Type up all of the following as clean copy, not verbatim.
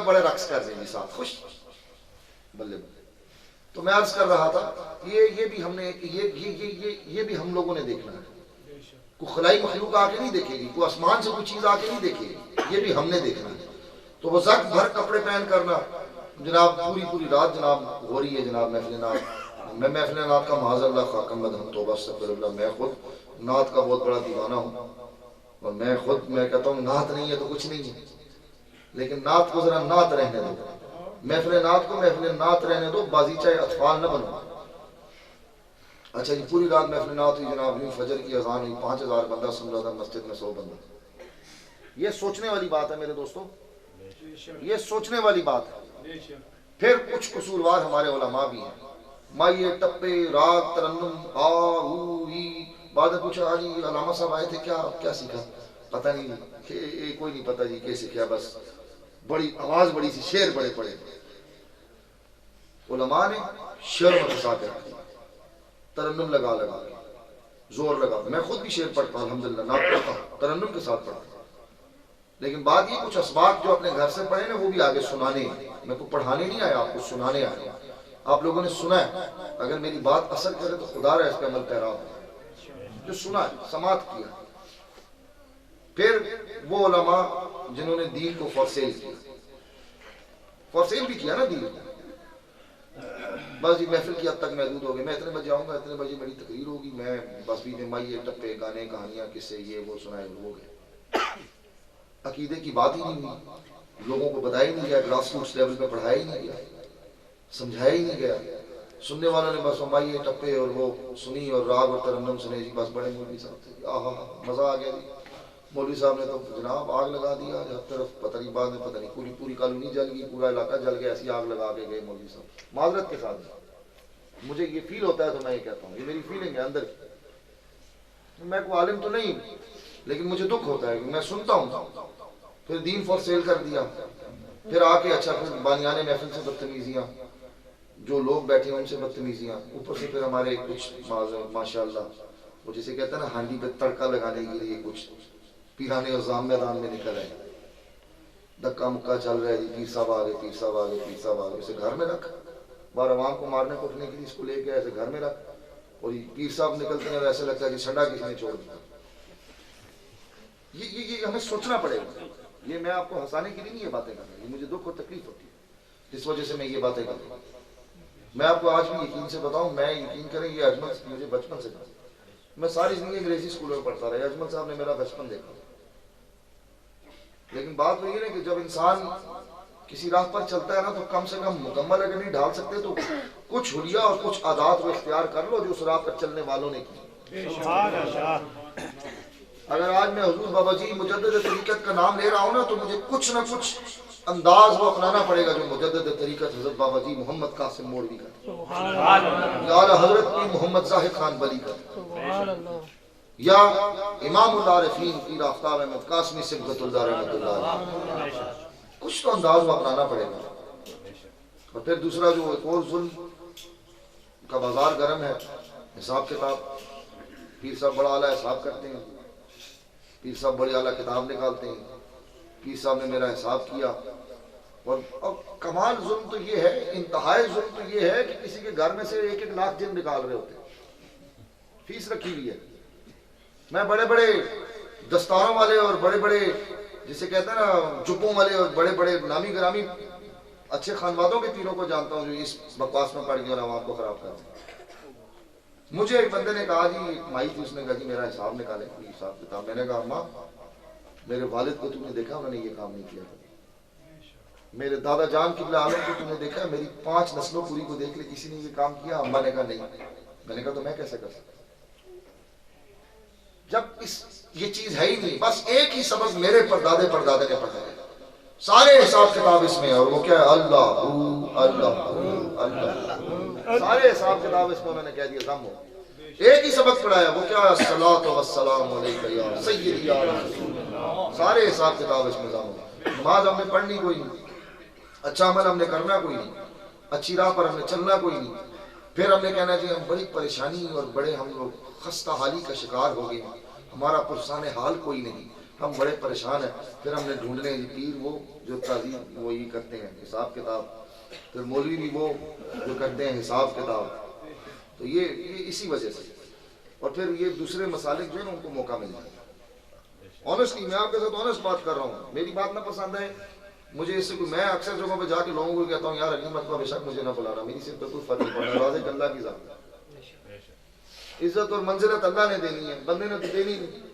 بڑے رقص کر رہے ہیں ساتھ خوش بلے بلے. تو میں عرض کر رہا تھا یہ بھی ہم نے یہ بھی ہم لوگوں نے دیکھنا ہے. کوئی خلائی مخلوق آ کے نہیں دیکھے گی, کوئی آسمان سے کوئی چیز آ کے نہیں دیکھے گی, یہ بھی ہم نے دیکھنا ہے. تو وہ زخم بھر کپڑے پہن کرنا جناب پوری رات جناب ہو رہی ہے جناب محفل نعت. میں محفل نعت کا معاذ اللہ خاکم مدہم توبہ استغفر اللہ, میں خود نعت کا بہت بڑا دیوانہ ہوں اور میں کہتا ہوں نعت نہیں ہے تو کچھ نہیں ہے, لیکن نعت کو ذرا نعت رہنے دو, محفل نعت کو محفل نعت رہنے دو, بازیچہ اطفال نہ بنو. اچھا جی پوری رات محفل نعت ہوئی جناب, فجر کی اذان ہوئی, 5000 بندہ سن رہا تھا, مسجد میں 100 بندہ. یہ سوچنے والی بات ہے میرے دوستوں, یہ سوچنے والی بات ہے. پھر کچھ قصوروار ہمارے علماء بھی ہیں, مائیے ٹپے راگ ترنم آ او ای. بعد میں پوچھا جی علامہ صاحب آئے تھے کیا سیکھا؟ پتہ نہیں کوئی نہیں پتہ جی کیا سیکھا, بس بڑی آواز بڑی سی شعر بڑے پڑے. علماء نے شعر میں پھنسا کے رکھ دیا, ترنم لگا زور لگا. میں خود بھی شعر پڑھتا ہوں الحمدللہ, نعت پڑھتا ہوں, ترنم کے ساتھ پڑھتا ہوں, لیکن بات یہ کچھ اسباق جو اپنے گھر سے پڑھے نا وہ بھی آگے سنانے ہیں. میں کو پڑھانے نہیں آیا, آپ کو سنانے آیا. آپ لوگوں نے سنا ہے, اگر میری بات اثر کرے تو خدا رہا اس پہ عمل پیرا ہو. جو سنا ہے سماعت کیا. پھر وہ علماء جنہوں نے دین کو فورسیل کیا, فورسیل بھی کیا نا دین, بس یہ محفل کی حد تک محدود ہو گئے. میں اتنے بجے آؤں گا, اتنے بجے میری تقریر ہوگی, میں بس بھی مائیے ٹپے گانے کہانیاں قصے یہ وہ سنائے ہو گئے. عقیدے کی بات ہی نہیں ہوئی, لوگوں کو بتایا ہی نہیں گیا, گراس روٹس لیول پہ پڑھایا ہی نہیں گیا, سمجھایا ہی نہیں گیا. سننے والوں نے بس مائیے ٹپے اور وہ سنی اور راگ اور ترنم سنے جی, بس بڑے مولوی صاحب تھے, آہا مزہ آ گیا جی. مولوی صاحب نے تو جناب آگ لگا دیا ہر طرف, پتہ نہیں بعد میں پتہ نہیں پوری کالونی جل گئی, پورا علاقہ جل گیا, ایسی آگ لگا کے گئے مولوی صاحب. معذرت کے ساتھ مجھے یہ فیل ہوتا ہے تو میں یہ کہتا ہوں, یہ میری فیلنگ ہے اندر کی. میں کوئی عالم تو نہیں لیکن مجھے دکھ ہوتا ہے کہ میں سنتا ہوں. پھر دین فور سیل کر دیا, پھر آ کے اچھا پھر بانیان محفل سے بدتمیزیاں, جو لوگ بیٹھے ہیں ان سے بدتمیزیاں, اوپر سے پھر ہمارے کچھ ماشاءاللہ وہ جسے کہتے ہیں نا ہانڈی پہ تڑکا لگانے کے لیے کچھ پیرانے عظام میدان میں نکل آئے, دھکا مکا چل رہا ہے جی, پیر صاحب آ گئے, پیر صاحب آ گئے, پیر صاحب آ گئے. اسے گھر میں رکھ, بار عوام کو مارنے کوٹنے کے لیے اس کو لے کے ایسے گھر میں رکھ, اور یہ پیر صاحب نکلتے ہیں ایسے لگتا ہے کہ چھڑا کسی نے چھوڑ دیا. یہ ہمیں سوچنا پڑے گا. یہ میں آپ کو ہنسانے کے لیے نہیں یہ باتیں کر رہا, یہ مجھے دکھ اور تکلیف ہوتی ہے اس وجہ سے میں یہ باتیں کر رہا ہوں. میں آپ کو آج بھی یقین سے بتاؤں, میں یقین کریں یہ اجمل مجھے بچپن سے تھا, میں ساری زندگی انگریزی اسکولوں میں پڑھتا رہا, اجمل صاحب نے میرا بچپن دیکھا. لیکن بات وہی ہے کہ جب انسان کسی راہ پر چلتا ہے نا تو کم سے کم مکمل اگر نہیں ڈھال سکتے تو کچھ حلیہ اور کچھ عادات وہ اختیار کر لو جو اس راہ پر چلنے والوں نے کی. اگر آج میں حضور بابا جی مجدد طریقت کا نام لے رہا ہوں نا تو مجھے کچھ نہ کچھ انداز وہ اپنانا پڑے گا جو مجدد طریقت حضرت بابا جی محمد قاسم موڑوی کا, یا اعلیٰ حضرت پیر محمد زاہد خان بلی کا, یا امام العارفین پیر آفتاب احمد قاسمی صبغت اللہ رحمۃ اللہ. کچھ تو انداز وہ اپنانا پڑے گا. اور پھر دوسرا جو ایک اور ظلم کا بازار گرم ہے, حساب کتاب. پیر صاحب بڑا اعلیٰ حساب کرتے ہیں, پیر صاحب بڑی اعلیٰ کتاب نکالتے ہیں, پیر صاحب نے میرا حساب کیا. اور کمال ظلم تو یہ ہے, انتہائی ظلم تو یہ ہے کہ کسی کے گھر میں سے 1-1 لاکھ جن نکال رہے ہوتے ہیں, فیس رکھی ہوئی ہے. میں بڑے بڑے دستاروں والے اور بڑے بڑے جسے کہتے ہیں نا جپوں والے اور بڑے بڑے نامی گرامی اچھے خانوادوں کے پیروں کو جانتا ہوں جو اس بکواس میں پڑ گئے اور عوام کو خراب کرتے ہیں. مجھے ایک بندے نے کہا جی, ایک مائی تھی, اس نے کہا جی میرا حساب نکالے, حساب کتاب. میں نے کہا اماں میرے والد کو تم نے دیکھا, انہوں نے یہ کام نہیں کیا تھا. میرے دادا جان قبلہ عالم کو تم نے دیکھا, میری 5 نسلوں پوری کو دیکھ لے کسی نے یہ کام کیا؟ اماں نے کہا نہیں. میں نے کہا تو میں کیسے کر سکتا جب یہ چیز ہے ہی نہیں. بس ایک ہی سبق میرے پردادے پردادے نے پڑھا ہے, سارے حساب کتاب اس میں ہے, اور وہ کیا ہے اللہ اللہ اللہ, سارے حساب کتاب اس میں انہوں نے کہہ دیا ضم ہو. ایک ہی سبق پڑھایا, وہ کیا ہے الصلاۃ والسلام علیک یا سیدی یا رسول اللہ. سارے حساب کتاب اس میں ضم ہو. نماز ہم نے پڑھنی کوئی نہیں, اچھا عمل ہم نے کرنا کوئی نہیں, اچھی راہ پر ہم نے چلنا کوئی نہیں. پھر ہم نے کہنا جی ہم بڑی پریشانی اور بڑے ہم لوگ خستہ حالی کا شکار ہو گئے, ہمارا پرسان حال کوئی نہیں, ہم بڑے پریشان ہیں. پھر ہم نے ڈھونڈنے پیر وہ جو تعظیم وہ یہ کرتے ہیں حساب کتاب, پھر مولوی بھی وہ جو کرتے ہیں حساب کتاب. تو یہ اسی وجہ سے, اور پھر یہ دوسرے مسالک جو ہے نا ان کو موقع مل جائے. آنیسٹلی میں آپ کے ساتھ آنیسٹ بات کر رہا ہوں, میری بات نہ پسند ہے مجھے اس سے کوئی, میں اکثر جگہوں پہ جا کے لوگوں کو کہتا ہوں یار اگلی مرتبہ بے شک مجھے نہ بلانا, میری صرف کوئی فرق نہیں پڑتا. واضح اللہ کی ذات, عزت اور منزلت اللہ نے دینی ہے, بندے نے تو دینی نہیں.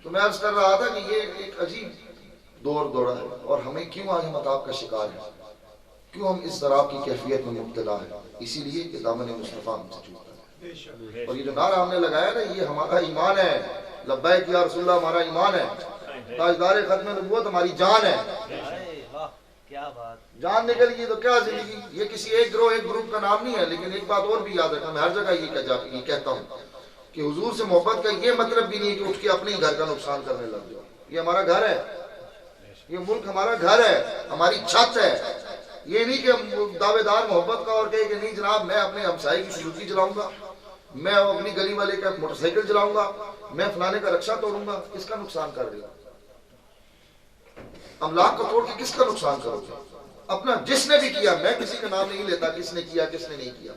تو میں عرض کر رہا تھا کہ یہ ایک عجیب دور دوڑا ہے, اور ہمیں کیوں آج ہم عذاب کا شکار ہیں, کیوں ہم اس طرح کی کیفیت میں مبتلا ہیں؟ اسی لیے کہ دامن مصطفیٰ ہم سے چھوٹا ہے. اور یہ جو نعرہ ہم نے لگایا نا یہ ہمارا ایمان ہے. لبیک یا رسول اللہ ہمارا ایمان ہے. تاجدار ختم نبوت ہماری جان ہے. جان نکل گئی تو کیا زندگی. یہ کسی ایک گروہ ایک گروپ کا نام نہیں ہے. لیکن ایک بات اور بھی یاد رکھنا, میں ہر جگہ یہ کہتا ہوں کہ حضور سے محبت کا یہ مطلب بھی نہیں ہے کہ اٹھ کے اپنے گھر کا نقصان کرنے لگ جاؤ. یہ ہمارا گھر ہے, یہ ملک ہمارا گھر ہے, ہماری چھت ہے. یہ نہیں کہ دعوے دار محبت کا اور کہے کہ نہیں جناب میں اپنے ہمسائے کی سوزوکی چلاؤں گا, میں اپنی گلی والے کا موٹر سائیکل چلاؤں گا, میں فلانے کا رکشہ توڑوں گا. کس کا نقصان کر رہے ہو؟ املاک کو توڑ کے کس کا نقصان کرو گے؟ اپنا. جس نے بھی کیا, میں کسی کا نام نہیں لیتا کس نے کیا کس نے نہیں کیا,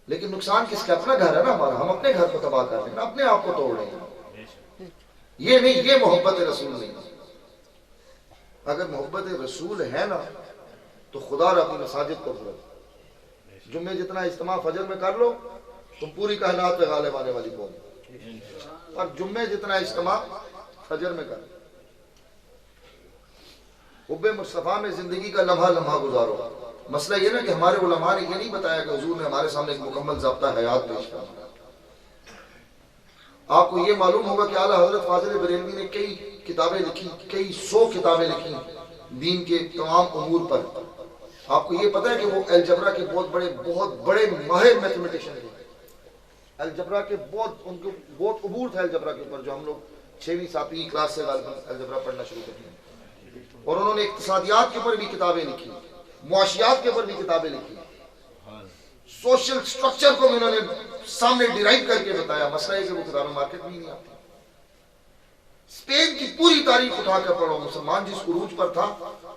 لیکن نقصان کس کا؟ اپنا گھر ہے نا ہمارا. ہم اپنے گھر کو تباہ کر رہے ہیں, اپنے آپ کو توڑ رہے ہیں. یہ نہیں, یہ محبت رسول نہیں. اگر محبت رسول ہے نا تو خدا را اپنی مساجد کو بھرو. جمعے جتنا اجتماع فجر میں کر لو تم پوری کائنات پہ غالب آنے والی قوم, اور جمعے جتنا اجتماع فجر میں کر لو. حب مصطفیٰ میں زندگی کا لمحہ لمحہ گزارو. مسئلہ یہ نا کہ ہمارے علماء نے یہ نہیں بتایا کہ حضور نے ہمارے سامنے ایک مکمل ضابطہ حیات پیش کرنا. آپ کو یہ معلوم ہوگا کہ اعلیٰ حضرت فاضل بریلوی نے کئی کتابیں لکھی, کئی 100 کتابیں لکھی دین کے تمام امور پر. آپ کو یہ پتہ ہے کہ وہ الجبرا کے بہت بڑے ماہر میتھمیٹیشن تھے. الجبرا کے ان کو بہت عبور تھا الجبرا کے اوپر, جو ہم لوگ 6ویں 7ویں کلاس سے الجبرا پڑھنا شروع کرتے ہیں. اور انہوں نے اقتصادیات کے اوپر بھی کتابیں لکھی, معاشیات کے اوپر بھی کتابیں لکھی, سوشل سٹرکچر کو بھی انہوں نے سامنے ڈیرائیو کر کے بتایا. مسئلہ ہے کہ وہ کتابیں مارکیٹ میں ہی نہیں آتی. اسپین کی پوری تاریخ اٹھا کر پڑھو. مسلمان جس عروج پر تھا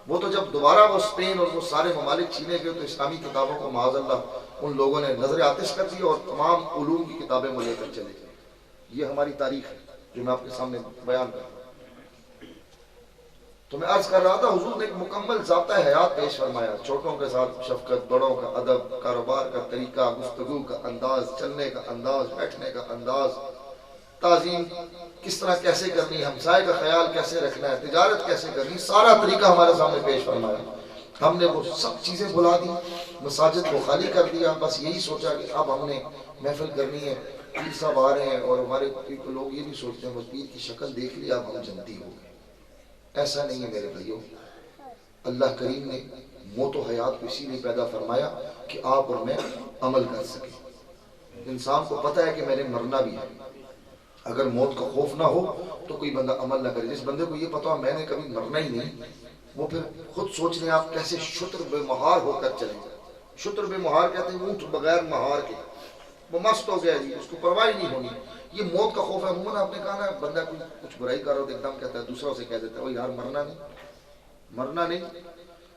وہ تو جب دوبارہ وہ اسپین اور وہ سارے ممالک چھینے گئے تو اسلامی کتابوں کو معاذ اللہ ان لوگوں نے نظر آتش کر دی اور تمام علوم کی کتابیں وہ لے کر چلے گئے. یہ ہماری تاریخ ہے جو میں آپ کے سامنے بیان کر رہا ہوں. تو میں عرض کر رہا تھا حضور نے ایک مکمل ضابطہ حیات پیش فرمایا. چھوٹوں کے ساتھ شفقت, بڑوں کا ادب, کاروبار کا طریقہ, گفتگو کا انداز, چلنے کا انداز, بیٹھنے کا انداز, تعظیم کس طرح کیسے کرنی, ہمسائے کا خیال کیسے رکھنا ہے, تجارت کیسے کرنی, سارا طریقہ ہمارے سامنے پیش فرمایا. ہم نے وہ سب چیزیں بلا دی, مساجد کو خالی کر دیا. بس یہی سوچا کہ اب ہم نے محفل کرنی ہے, پیر صاحب آ رہے ہیں, اور ہمارے لوگ یہ بھی سوچتے ہیں وہ پیر کی شکل دیکھ لیا اب ہم جنتی ہو گئے. ایسا نہیں ہے میرے بھائیوں. اللہ کریم نے موت و حیات کو اسی لیے پیدا فرمایا کہ آپ اور میں عمل کر سکیں. انسان کو پتہ ہے کہ میں نے مرنا بھی ہے. اگر موت کا خوف نہ ہو تو کوئی بندہ عمل نہ کرے. جس بندے کو یہ پتہ ہو میں نے کبھی مرنا ہی نہیں, وہ پھر خود سوچ رہے ہیں آپ کیسے شتر بے مہار ہو کر چلیں گے. شتر بے مہار کہتے ہیں اونٹ بغیر مہار کے, وہ مست ہو گیا جی, اس کو پرواہ نہیں ہونی. یہ موت کا خوف ہے. عموماً آپ نے کہا نا بندہ کوئی کچھ برائی کر رہا ہو تو ایک دم کہتا ہے, دوسروں سے کہہ دیتا ہے وہ یار مرنا نہیں.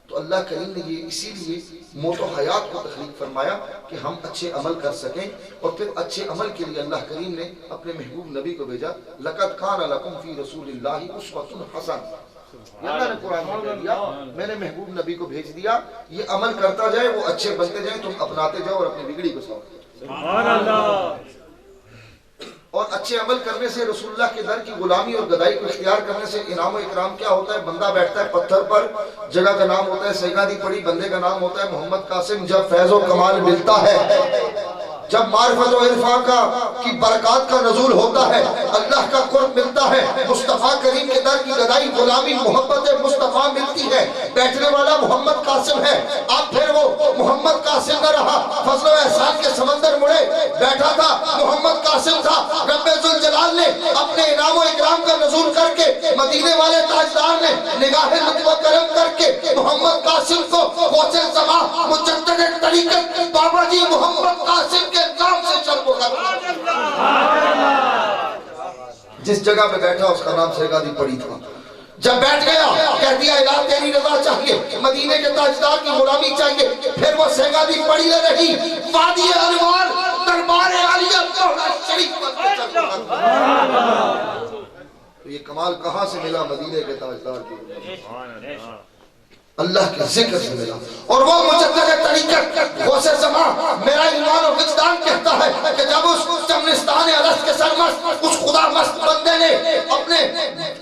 تو اللہ کریم نے یہ اسی لیے موت و حیات کو تخلیق فرمایا کہ ہم اچھے عمل کر سکیں. اور پھر اچھے عمل کے لیے اللہ کریم نے اپنے محبوب نبی کو بھیجا. لقد کان لکم فی رسول اللہ اسوۃ حسنہ. اللہ نے قرآن میں کہہ دیا میں نے محبوب نبی کو بھیج دیا, یہ عمل کرتا جائے, وہ اچھے بنتے جائیں, تم اپناتے جاؤ اور اپنی بگڑی کو سنبھالو. سبحان اللہ. اور اچھے عمل کرنے سے, رسول اللہ کے در کی غلامی اور گدائی کو اختیار کرنے سے انعام و اکرام کیا ہوتا ہے؟ بندہ بیٹھتا ہے پتھر پر, جگہ کا نام ہوتا ہے سیگادی پڑی, بندے کا نام ہوتا ہے محمد قاسم. جب فیض و کمال ملتا ہے, جب معرفت و عرفان کی برکات کا نزول ہوتا ہے, اللہ کا قرب ملتا ہے, مصطفیٰ کریم کے در کی گدائی غلامی محبت مصطفیٰ ملتی ہے. بیٹھنے والا محمد قاسم ہے. اب پھر وہ محمد قاسم نہ رہا, فضل و احسان کے سمندر مڑے بیٹھا تھا, محمد قاسم تھا. رب ذوالجلال نے اپنے انعام و اکرام کا نزول کر کے, مدینے والے تاجدار نے نگاہ لطف و کرم کر کے محمد قاسم کو غوث زمان مجدد طریقت بابا جی محمد قاسم کے نام سے شرف و قدر. جس جگہ پہ بیٹھا اس کا نام سیگادی پڑی تھا. جب بیٹھ گیا کہہ دیا الہ تیری رضا چاہیے، مدینے کے تاجدار کی غلامی چاہیے. پھر وہ سیگادی پڑی نہ رہی، وادی انوار دربار عالیہ کوہرا شریف تو یہ کمال کہاں سے ملا؟ مدینے کے تاجدار کی غلامی، اللہ کے ذکر سے ملا. اور وہ مجدد طریقت غوث زمان میرا ایمان و وجدان کہتا ہے کہ جب اس چمنستان الست کے سرمست اس خدا مست بندے نے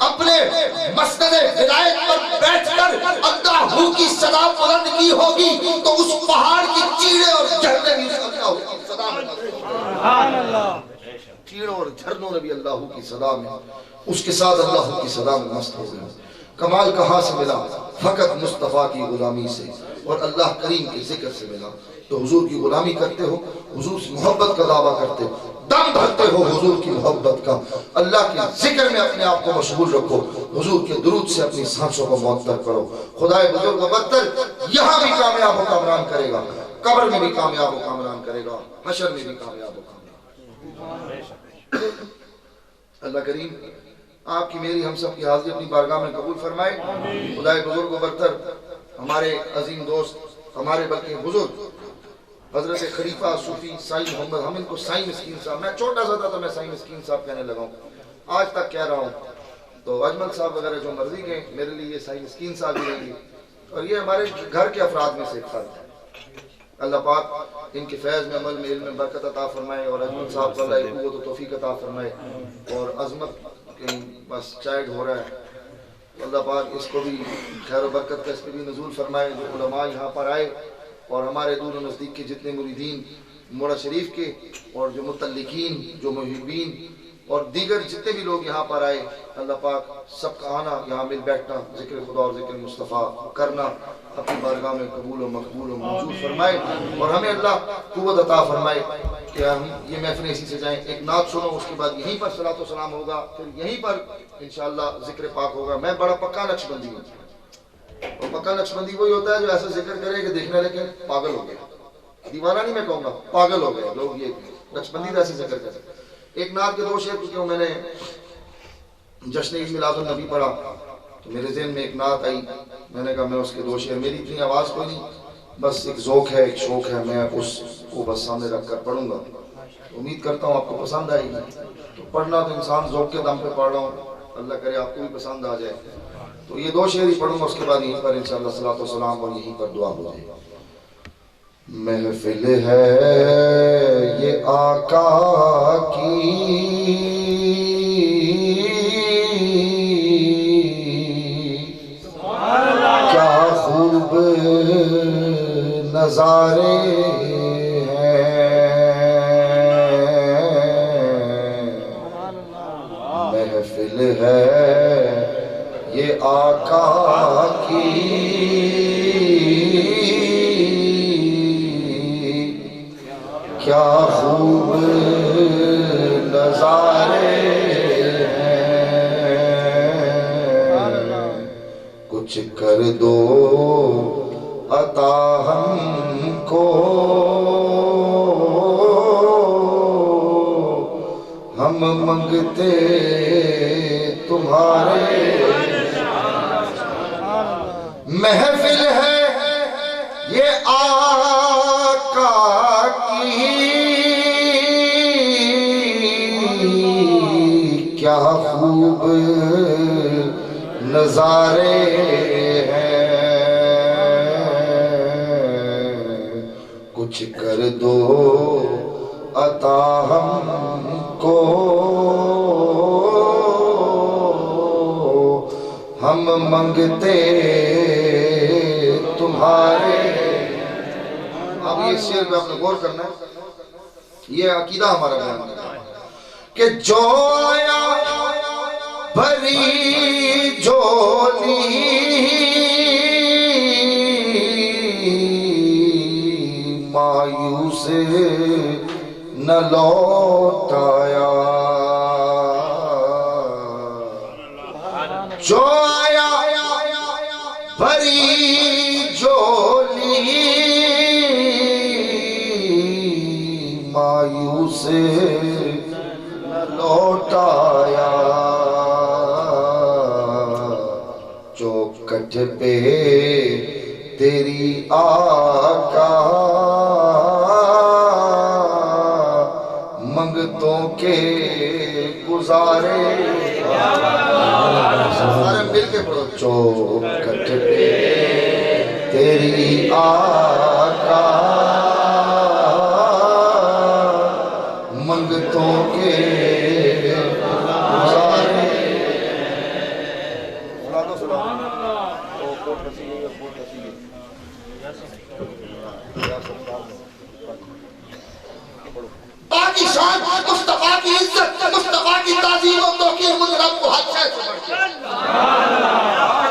اپنے مسند ہدایت پر بیٹھ کر اللہ ہو کی صدا بلند کی ہوگی تو اس پہاڑ کی چیڑے اور جھرنے بھی اس اللہ ہو کی صدا میں سبحان اللہ، چیڑوں اور جھرنوں نے بھی اللہ ہو کی صدا میں اس کے ساتھ اللہ ہو کی صدا میں مست ہو گئے. کمال کہاں سے ملا؟ فقط مصطفیٰ کی غلامی سے اور اللہ کریم کے ذکر سے ملا. تو حضور کی غلامی کرتے ہو، حضور سے محبت کا دعویٰ کرتے ہو، دم بھرتے ہو حضور کی محبت کا، اللہ کے ذکر میں اپنے آپ کو مشغول رکھو، حضور کے درود سے اپنی سانسوں کو معطر کرو. خدائے بزرگ و برتر یہاں بھی کامیاب و کامران کرے گا، قبر میں بھی کامیاب و کامران کرے گا، حشر میں بھی کامیاب و کامران. اللہ کریم آپ کی میری ہم سب کی حاضری اپنی بارگاہ میں قبول فرمائے. خدائے بزرگ و برتر ہمارے عظیم دوست، ہمارے بلکہ بزرگ حضرت خلیفہ صوفی سائی محمد، ہم ان کو سائی مسکین صاحب، میں چھوٹا سا تھا تو میں سائی مسکین صاحب کہنے لگا ہوں، آج تک کہہ رہا ہوں. تو اجمل صاحب وغیرہ جو مرضی کے میرے لیے یہ سائی مسکین صاحب ہی رہیں گے، اور یہ ہمارے گھر کے افراد میں سے ایک فرد ہے. اللہ پاک ان کے فیض میں، عمل میں، علم میں برکت عطا فرمائے، اور اجمل صاحب کو اللہ قوت و توفیق عطا فرمائے. اور عظمت کہیں بس چائلڈ ہو رہا ہے، اللہ پاک اس کو بھی خیر و برکت کا اس پہ بھی نزول فرمائے. جو علماء یہاں پر آئے اور ہمارے دور و نزدیک کے جتنے مریدین موڑا شریف کے اور جو متعلقین، جو محبین اور دیگر جتنے بھی لوگ یہاں پر آئے، اللہ پاک سب کا آنا، یہاں مل بیٹھنا، ذکر خدا اور ذکر مصطفیٰ کرنا اپنی بارگاہ میں قبول و مقبول و منظور فرمائے. اور ہمیں اللہ قوت عطا فرمائے کہ ہم یہ محفل اسی سے جائیں، ایک نعت سنو، اس کے بعد یہیں پر صلاۃ و سلام ہوگا، پھر یہیں پر انشاءاللہ ذکر پاک ہوگا. میں بڑا پکا نقش بندی ہوں، اور پکا نقش بندی وہی ہوتا ہے جو ایسا ذکر کرے کہ دیکھنے لگے پاگل ہو گیا. دیوانہ نہیں میں کہوں گا، پاگل ہو گئے لوگ، یہ نقش بندی کا ایسے ذکر کرتے. ایک نعت کے دو شعر کیونکہ میں نے جشن عید میلاد النبی پڑھا تو میرے ذہن میں ایک نعت آئی، میں نے کہا میں اس کے دو شعر، میری اتنی آواز کوئی نہیں، بس ایک ذوق ہے، ایک شوق ہے، میں اس کو بس سامنے رکھ کر پڑھوں گا. امید کرتا ہوں آپ کو پسند آئے گی. تو پڑھنا تو انسان ذوق کے دم پہ پڑھ رہا ہوں، اللہ کرے آپ کو بھی پسند آ جائے. تو یہ دو شعر ہی پڑھوں گا، اس کے بعد یہیں پر انشاءاللہ صلاۃ و سلام اور یہیں پر دعا ہو جائے گا. محفل ہے یہ آقا کی، کیا خوب نظارے ہیں. محفل ہے یہ آقا کی، کیا خوب نظارے ہیں. کچھ کر دو عطا ہم کو، ہم منگتے تمہارے. محفل ہے یہ آقا کی، کیا خوب نظارے ہیں. کچھ کر دو عطا ہم کو، ہم منگتے تمہارے. اب یہ شعر پہ آپ نے غور کرنا ہے، یہ عقیدہ ہمارا بیان ہے کہ جو آیا بھری جھولی، مایوس نہ لوٹ آیا. جو آیا بھری جھولی، مایوس نہ لوٹ آیا. پہ تیری آقا منگتوں کے گزارے سارے مل کے پڑھو چوکھٹ پہ تیری آقا منگتوں کے گزارے باقی شان مصطفیٰ کی عزت مصطفیٰ کی تعظیم و توقیر مجھ رب کو حد سے بڑھ کے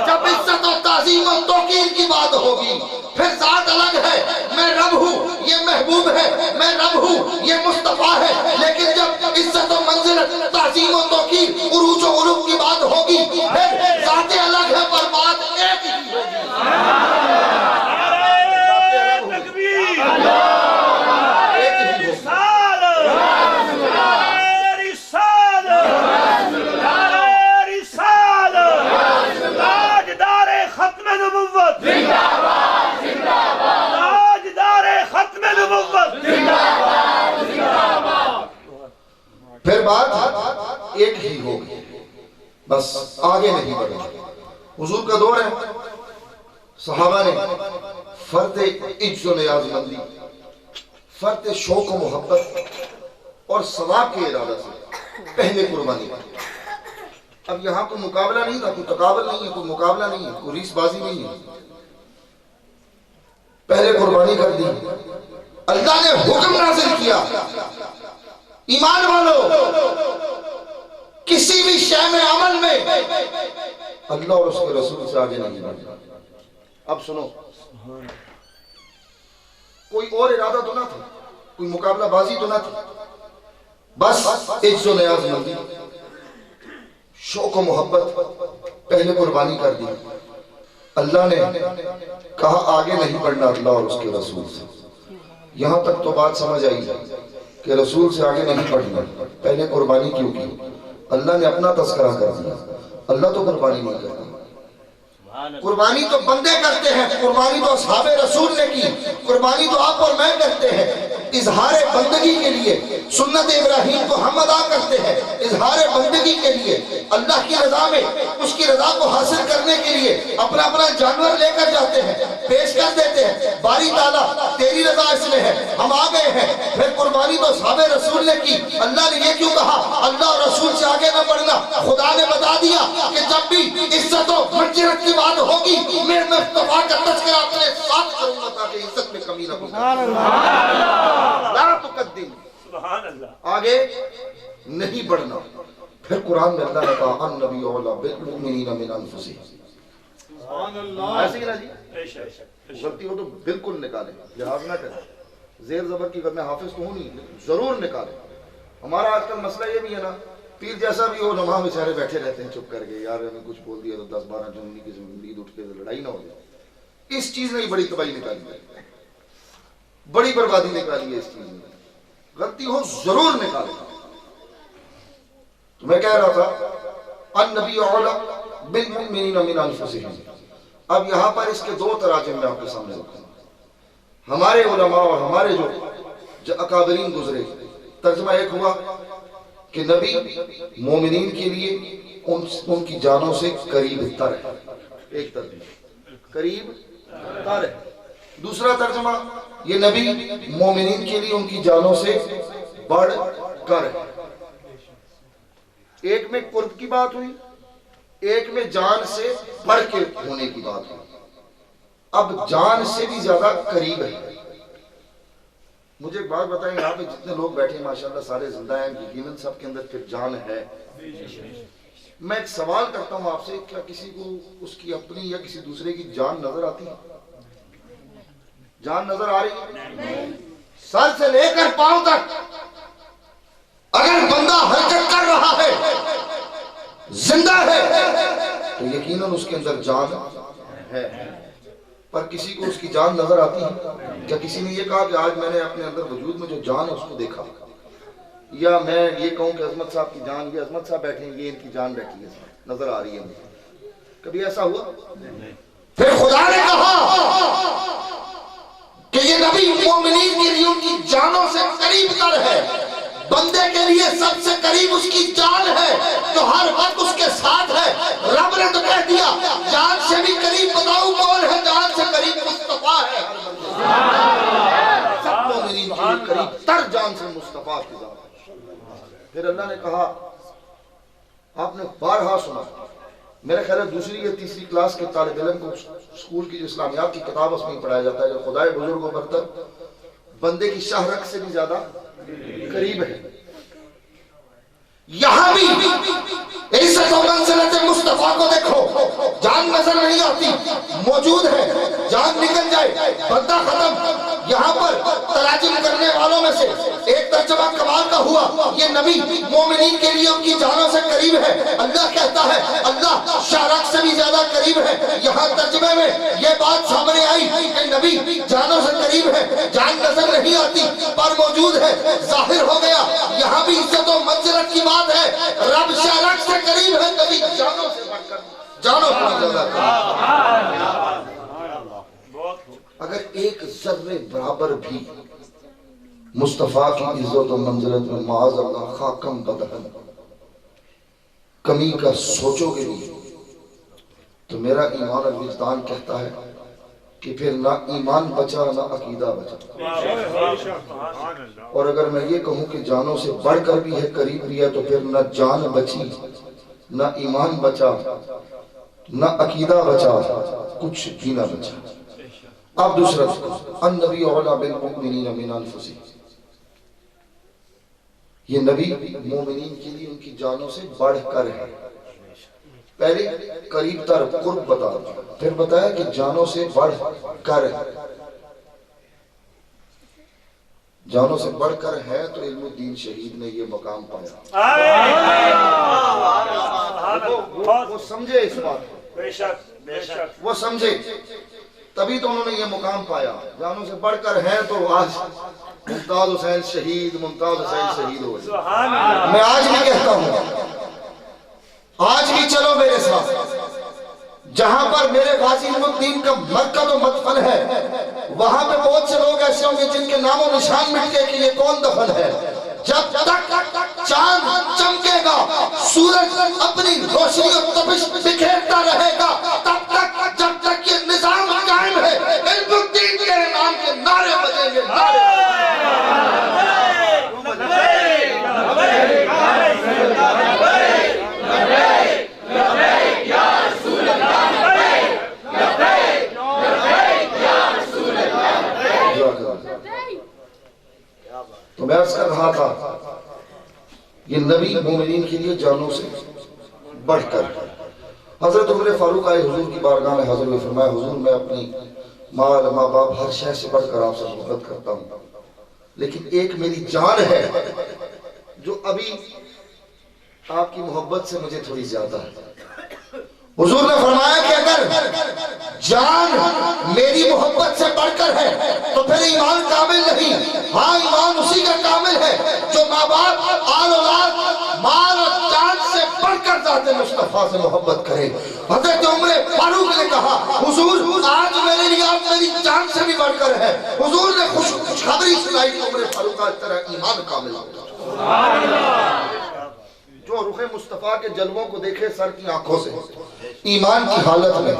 جب عزت و تعظیم و توقیر کی بات ہوگی پھر ذات الگ ہے میں رب ہوں یہ محبوب ہے میں رب ہوں یہ مصطفیٰ ہے لیکن جب عزت و منزلت تعظیم و توقیر عروج و غروب کی بات ہوگی پھر ذات الگ ہے پر بات ایک ہی ہوگی پھر بات ایک ہی ہوگی بس آگے نہیں بڑھے حضور کا دور ہے صحابہ نے فرد عجز و نیاز مندی فرد شوق و محبت اور ثواب کے ارادہ سے پہلے قربانی کی اب یہاں کوئی مقابلہ نہیں تھا کوئی تقابل نہیں ہے کوئی مقابلہ نہیں ہے کوئی ریس بازی نہیں ہے پہلے قربانی کر دی اللہ نے حکم نازل کیا ایمان والو کسی بھی شے میں عمل میں اللہ اور اس کے رسول سے آگے نہیں بڑھنا اب سنو کوئی اور ارادہ تو نہ تھا کوئی مقابلہ بازی تو نہ تھی بس عزت و نیاز مندی شوق و محبت پہلے قربانی کر دی اللہ نے کہا آگے نہیں بڑھنا اللہ اور اس کے رسول سے یہاں تک تو بات سمجھ آئی کہ رسول سے آگے نہیں بڑھنا پہلے قربانی کیوں کی اللہ نے اپنا تذکرہ کر دیا اللہ تو قربانی نہیں کرتا قربانی تو بندے کرتے ہیں قربانی تو اصحاب رسول نے کی قربانی تو آپ اور میں کرتے ہیں اظہار بندگی کے لیے سنت ابراہیم کو ہم ادا کرتے ہیں اظہار بندگی کے لیے اللہ کی رضا میں اس کی رضا کو حاصل کرنے کے لیے اپنا اپنا جانور لے کر جاتے ہیں پیش کر دیتے ہیں باری تعالیٰ تیری رضا اس میں ہے ہم آ گئے ہیں پھر قربانی تو اصحاب رسول نے کی اللہ نے یہ کیوں کہا اللہ اور رسول سے آگے نہ بڑھنا خدا نے بتا دیا کہ جب بھی عزت و منزلت کی بات ہوگی میں مصطفیٰ کا تذکرہ اپنے ساتھ کروں گا تاکہ عزت میں کمی نہ ہو لا تقدم سبحان اللہ آگے نہیں بڑھنا پھر قرآن میں اللہ نے کہا النبی اولا بالمؤمنین من انفسہم سبحان اللہ ایسے ہی نا جی غلطی ہو تو بالکل نکالیں لحاظ نہ کریں زیر زبر کی میں حافظ تو ہوں نہیں ضرور نکالیں ہمارا آج کل مسئلہ یہ بھی ہے نا پیر جیسا بھی ہو نماز بیچارے بیٹھے رہتے ہیں چپ کر کے یار ہمیں کچھ بول دیا تو 10-12 جنگلی کی زمین اٹھ کے لڑائی نہ ہو جائے اس چیز نے بڑی تباہی نکالی ہے بڑی بربادی نکالی ہے اس چیز نے غلطی ہو ضرور نکالے تو میں کہہ رہا تھا النبی اولا بالمؤمنین من انفسہم اب یہاں پر اس کے دو تراجم میں آپ کے سامنے رکھوں ہمارے علماء اور ہمارے جو اکابرین گزرے ترجمہ ایک ہوا کہ نبی مومنین کے لیے ان کی جانوں سے قریب تر ہے ایک ترجمہ قریب تر ہے دوسرا ترجمہ یہ نبی مومنین کے لیے ان کی جانوں سے بڑھ کر ہے ایک میں قرب کی بات ہوئی ایک میں جان سے بڑھ کے ہونے کی بات ہوئی اب جان سے بھی زیادہ قریب ہے مجھے ایک بات بتائیں یہاں پہ جتنے لوگ بیٹھے ہیں ماشاءاللہ سارے زندہ ہیں یقیناً سب کے اندر پھر جان ہے میں ایک سوال کرتا ہوں آپ سے کیا کسی کو اس کی اپنی یا کسی دوسرے کی جان نظر آتی ہے جان نظر آ رہی ہے سر سے لے کر پاؤں تک اگر بندہ حرکت کر رہا ہے زندہ ہے تو یقیناً اس کے اندر جان ہے پر کسی کو اس کی جان نظر آتی ہے کیا کسی نے یہ کہا کہ آج میں نے اپنے اندر وجود میں جو جان ہے اس کو دیکھا یا میں یہ کہوں کہ عظمت صاحب کی جان یہ عظمت صاحب بیٹھے ہیں یہ ان کی جان بیٹھی ہے نظر آ رہی ہے مجھے کبھی ایسا ہوا پھر خدا نے کہا کہ یہ نبی مومنین کے لیے ان کی جانوں سے قریب تر ہے، بندے کے لیے سب سے قریب اس کی جان ہے جو ہر وقت اس کے ساتھ ہے۔ رب نے تو کہہ دیا جان سے بھی قریب بتاؤ کون ہے، جان سے قریب مصطفیٰ ہے۔ سب مومنین کے لیے قریب تر جان سے مصطفیٰ کی ذات ہے۔ پھر اللہ نے کہا، آپ نے بارہا سنا، میرے خیال ہے دوسری یا تیسری کلاس کے طالب علم کو اسکول کی جو اسلامیات کی کتاب اس میں پڑھایا جاتا ہے کہ خدائے بزرگ و برتر بندے کی شاہ رگ سے بھی زیادہ قریب ہے۔ یہاں بھی عزت و منزلت مصطفیٰ کو دیکھو، جان نظر نہیں آتی، موجود ہے، جان نکل جائے بندہ ختم۔ یہاں پر تراجم کرنے والوں میں سے ایک ترجمہ کمال کا ہوا، یہ نبی مومنین کے لیے ان کی جانوں سے قریب ہے۔ اللہ کہتا ہے اللہ شارک سے بھی زیادہ قریب ہے۔ یہاں ترجمے میں یہ بات سامنے آئی کہ نبی جانوں سے قریب ہے، جان نظر نہیں آتی پر موجود ہے، ظاہر ہو گیا۔ یہاں بھی عزت و منزلت کی بات ہے، رب شارک سے قریب ہے، نبی جانوں سے بڑھ کر جانوں سے زیادہ قریب۔ اگر ایک ذرے برابر بھی مصطفیٰ کی عزت و منزلت میں معاذ اللہ خاکم بدہن کمی کا سوچو گے بھی تو میرا ایمان اور وجدان کہتا ہے کہ پھر نہ ایمان بچا نہ عقیدہ بچا۔ اور اگر میں یہ کہوں کہ جانوں سے بڑھ کر بھی ہے، قریب بھی ہے، تو پھر نہ جان بچی نہ ایمان بچا نہ عقیدہ بچا، کچھ بھی نہ بچا۔ اب دوسرا النبی اولا بالمؤمنین من انفسہم، یہ نبی مومنین کے لیے ان کی جانوں سے بڑھ کر ہے۔ پہلے قریب تر قرب بتا، پھر بتایا کہ جانوں سے بڑھ کر ہے۔ جانوں سے بڑھ کر ہے تو علم الدین شہید نے یہ مقام پایا۔ وہ سمجھے اس بات کو، بے شک بے شک، وہ سمجھے تبھی تو انہوں نے یہ مقام پایا۔ جانوں سے بڑھ کر ہے تو آج ممتاز حسین شہید ہو گئے۔ میں آج بھی کہتا ہوں، آج بھی چلو میرے ساتھ، جہاں پر میرے غازی علم الدین کا مرکز و مدفن ہے، وہاں پہ بہت سے لوگ ایسے ہوں گے جن کے نام و نشان مٹ گئے کہ یہ کون دفن ہے۔ جب تک چاند چمکے گا، سورج اپنی روشنی اور تپش بکھیرتا رہے گا، تب تک جب تک یہ نظام قائم ہے، علم الدین کے نام کے نعرے بجیں گے، نعرے۔ تو میں عرض کر رہا تھا یہ نبی مومنین کے لیے جانوں سے بڑھ کر۔ حضرت عمر فاروق آئے حضور کی بارگاہ میں حاضر ہوئے، فرمایا حضور میں اپنی مال ماں باپ ہر شے سے بڑھ کر آپ سے محبت کرتا ہوں، لیکن ایک میری جان ہے جو ابھی آپ کی محبت سے مجھے تھوڑی زیادہ ہے۔ حضور نے فرمایا کہ اگر جان میری محبت سے بڑھ کر ہے تو پھر ایمان کامل نہیں۔ ہاں ایمان اسی کا کامل ہے جو ماں باپ، آل اولاد، مال اور جان سے بڑھ کر ذات مصطفیٰ سے محبت کرے۔ حضرت عمر فاروق نے کہا حضور آج میرے لیے آپ میری جان سے بھی بڑھ کر ہے۔ حضور نے خوشخبری سنائی کہ عمر فاروق آج تیرا ایمان کامل ہو گیا۔ جو رخ مصطفیٰ کے جلووں کو دیکھے سر کی آنکھوں سے ایمان کی حالت میں،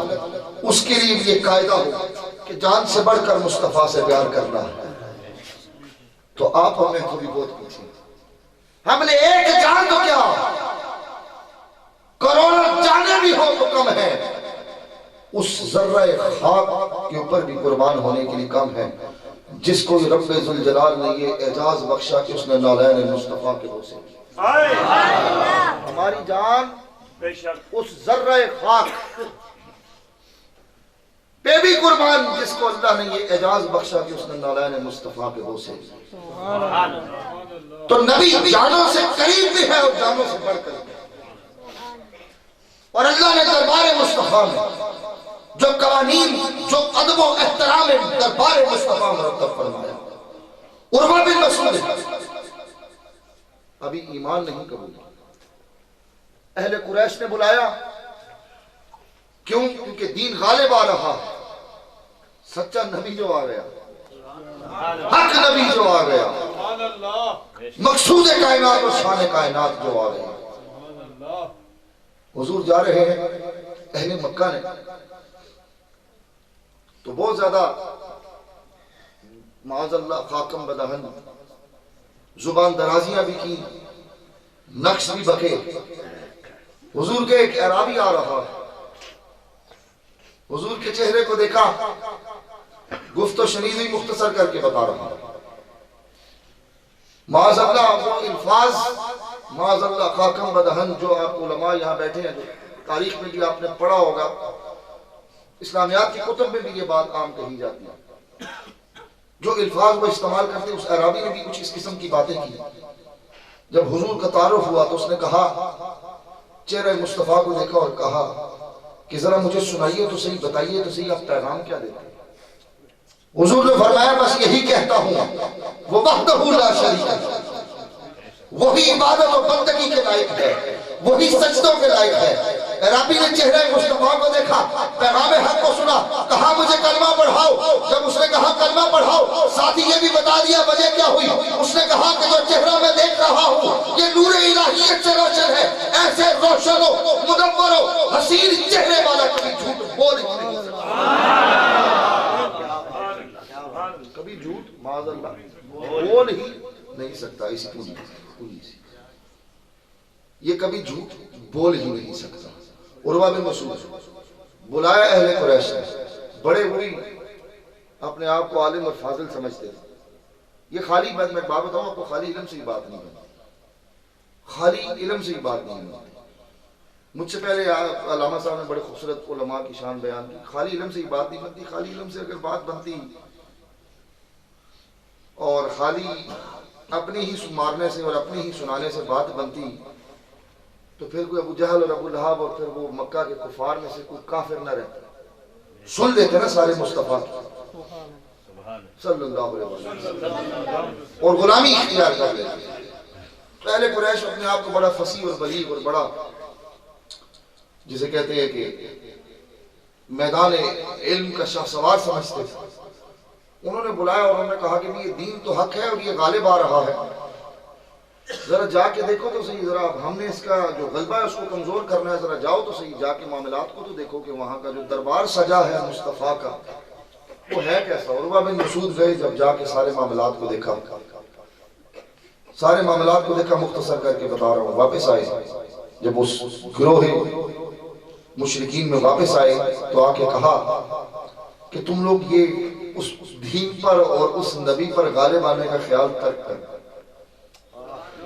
اس کے لیے یہ قاعدہ ہو کہ جان سے بڑھ کر مصطفیٰ سے پیار کرنا ہے۔ تو آپ ہمیں تو بھی بہت پیچھے، ہم نے ایک جان تو کیا کروڑوں جانیں بھی ہو تو کم ہے، اس ذرہ خاک کے اوپر بھی قربان ہونے کے لیے کم ہے جس کو رب ذوالجلال نے یہ اعزاز بخشا کہ اس نے نالین مصطفیٰ کے بوسے کی۔ ہماری جان اس ذرہ خاک پہ بھی قربان جس کو اللہ نے یہ اعزاز بخشا کہ اس نے نالین مصطفیٰ کے بوسے کی۔ تو نبی جانوں سے قریب بھی ہے اور جانوں سے بڑھ کر بھی۔ اور اللہ نے دربار مصطفیٰ میں جو قوانین، جو ادب و احترام دربار مصطفیٰ مرتب فرمایا۔ عروہ بن مسعود ابھی ایمان نہیں قبول، اہل قریش نے بلایا کیوں؟ کیونکہ دین غالب آ رہا ہے، سچا نبی جو آ گیا، حق نبی جو آ گیا، سبحان اللہ مقصود کائنات اور شان کائنات جو آ گیا۔ سبحان اللہ حضور جا رہے ہیں، اہل مکہ نے تو بہت زیادہ معاذ اللہ خاکم بدہن زبان درازیاں بھی کی، نقش بھی بکے۔ حضور کے ایک اعرابی آ رہا، حضور کے چہرے کو دیکھا، گفت و شنیدی مختصر کر کے بتا رہا، معاذ اللہ وہ الفاظ، معاذ اللہ خاکم بدہن جو آپ علماء یہاں بیٹھے ہیں، جو تاریخ میں بھی آپ نے پڑھا ہوگا، اسلامیات کی کتب میں بھی یہ بات عام کہی جاتی ہے، جو الفاظ وہ استعمال کرتے، اس اعرابی نے بھی کچھ اس قسم کی باتیں کی۔ جب حضور کا تعارف ہوا تو اس نے کہا، چہرہ مصطفیٰ کو دیکھا اور کہا کہ ذرا مجھے سنائیے تو صحیح، بتائیے تو صحیح، آپ پیغام کیا دیتے ہیں؟ حضور نے فرمایا بس یہی کہتا ہوں، وہ وحدہ لا شریک ہے، وہی عبادت و بندگی کے لائق ہے، وہی سجدوں کے لائق ہے۔ عربی نے چہرہ مصطفیٰ کو دیکھا، پیغام حق کو سنا، کہا مجھے کلمہ پڑھاؤ۔ جب اس نے کہا کلمہ پڑھاؤ، ساتھ ہی یہ بھی بتا دیا وجہ کیا ہوئی۔ اس نے کہا کہ جو چہرہ میں دیکھ رہا ہوں یہ نور الہیت سے روشن ہے، ایسے روشن و منور و حسین چہرے والا کبھی جھوٹ بول ہی نہیں سکتا، کبھی جھوٹ معاذ اللہ بول ہی نہیں سکتا۔ اسی پوری سی یہ کبھی جھوٹ بول ہی نہیں سکتا۔ عروہ بن مسعود بلایا اہل قریش نے، بڑے وہی اپنے آپ کو عالم اور فاضل سمجھتے تھے۔ یہ خالی میں ایک بات بتاؤں آپ کو، خالی علم سے ہی بات نہیں بنتی، خالی علم سے ہی بات نہیں بنتی۔ مجھ سے پہلے علامہ صاحب نے بڑے خوبصورت علماء کی شان بیان کی، خالی علم سے ہی بات نہیں بنتی۔ خالی علم سے اگر بات بنتی اور خالی اپنی ہی مارنے سے اور اپنی ہی سنانے سے بات بنتی تو پھر کوئی ابو جہل اور ابو لہب اور پھر وہ مکہ کے کفار میں سے کوئی کافر نہ رہتا، سن لیتے نا سارے مصطفیٰ صلی اللہ علیہ وسلم اور غلامی اختیار کر لیتے۔ تو اہل قریش اپنے آپ کو بڑا فصیح اور بلیغ اور بڑا جسے کہتے ہیں کہ میدان علم کا شاہ سوار سمجھتے تھے۔ انہوں نے بلایا اور انہوں نے کہا کہ یہ دین تو حق ہے اور یہ غالب آ رہا ہے، ذرا جا کے دیکھو تو صحیح، ذرا ہم نے اس کا جو غلبہ ہے اس کو کمزور کرنا ہے، ذرا جاؤ تو صحیح، جا کے معاملات کو تو دیکھو کہ وہاں کا جو دربار سجا ہے مصطفیٰ کا وہ ہے کیسا۔ عروہ بن مسعود گئے، جب جا کے سارے معاملات کو دیکھا، سارے معاملات کو دیکھا، مختصر کر کے بتا رہا ہوں، واپس آئے۔ جب اس گروہ مشرکین میں واپس آئے تو آ کے کہا کہ تم لوگ یہ اس دین پر اور اس نبی پر غالب آنے کا خیال ترک کر،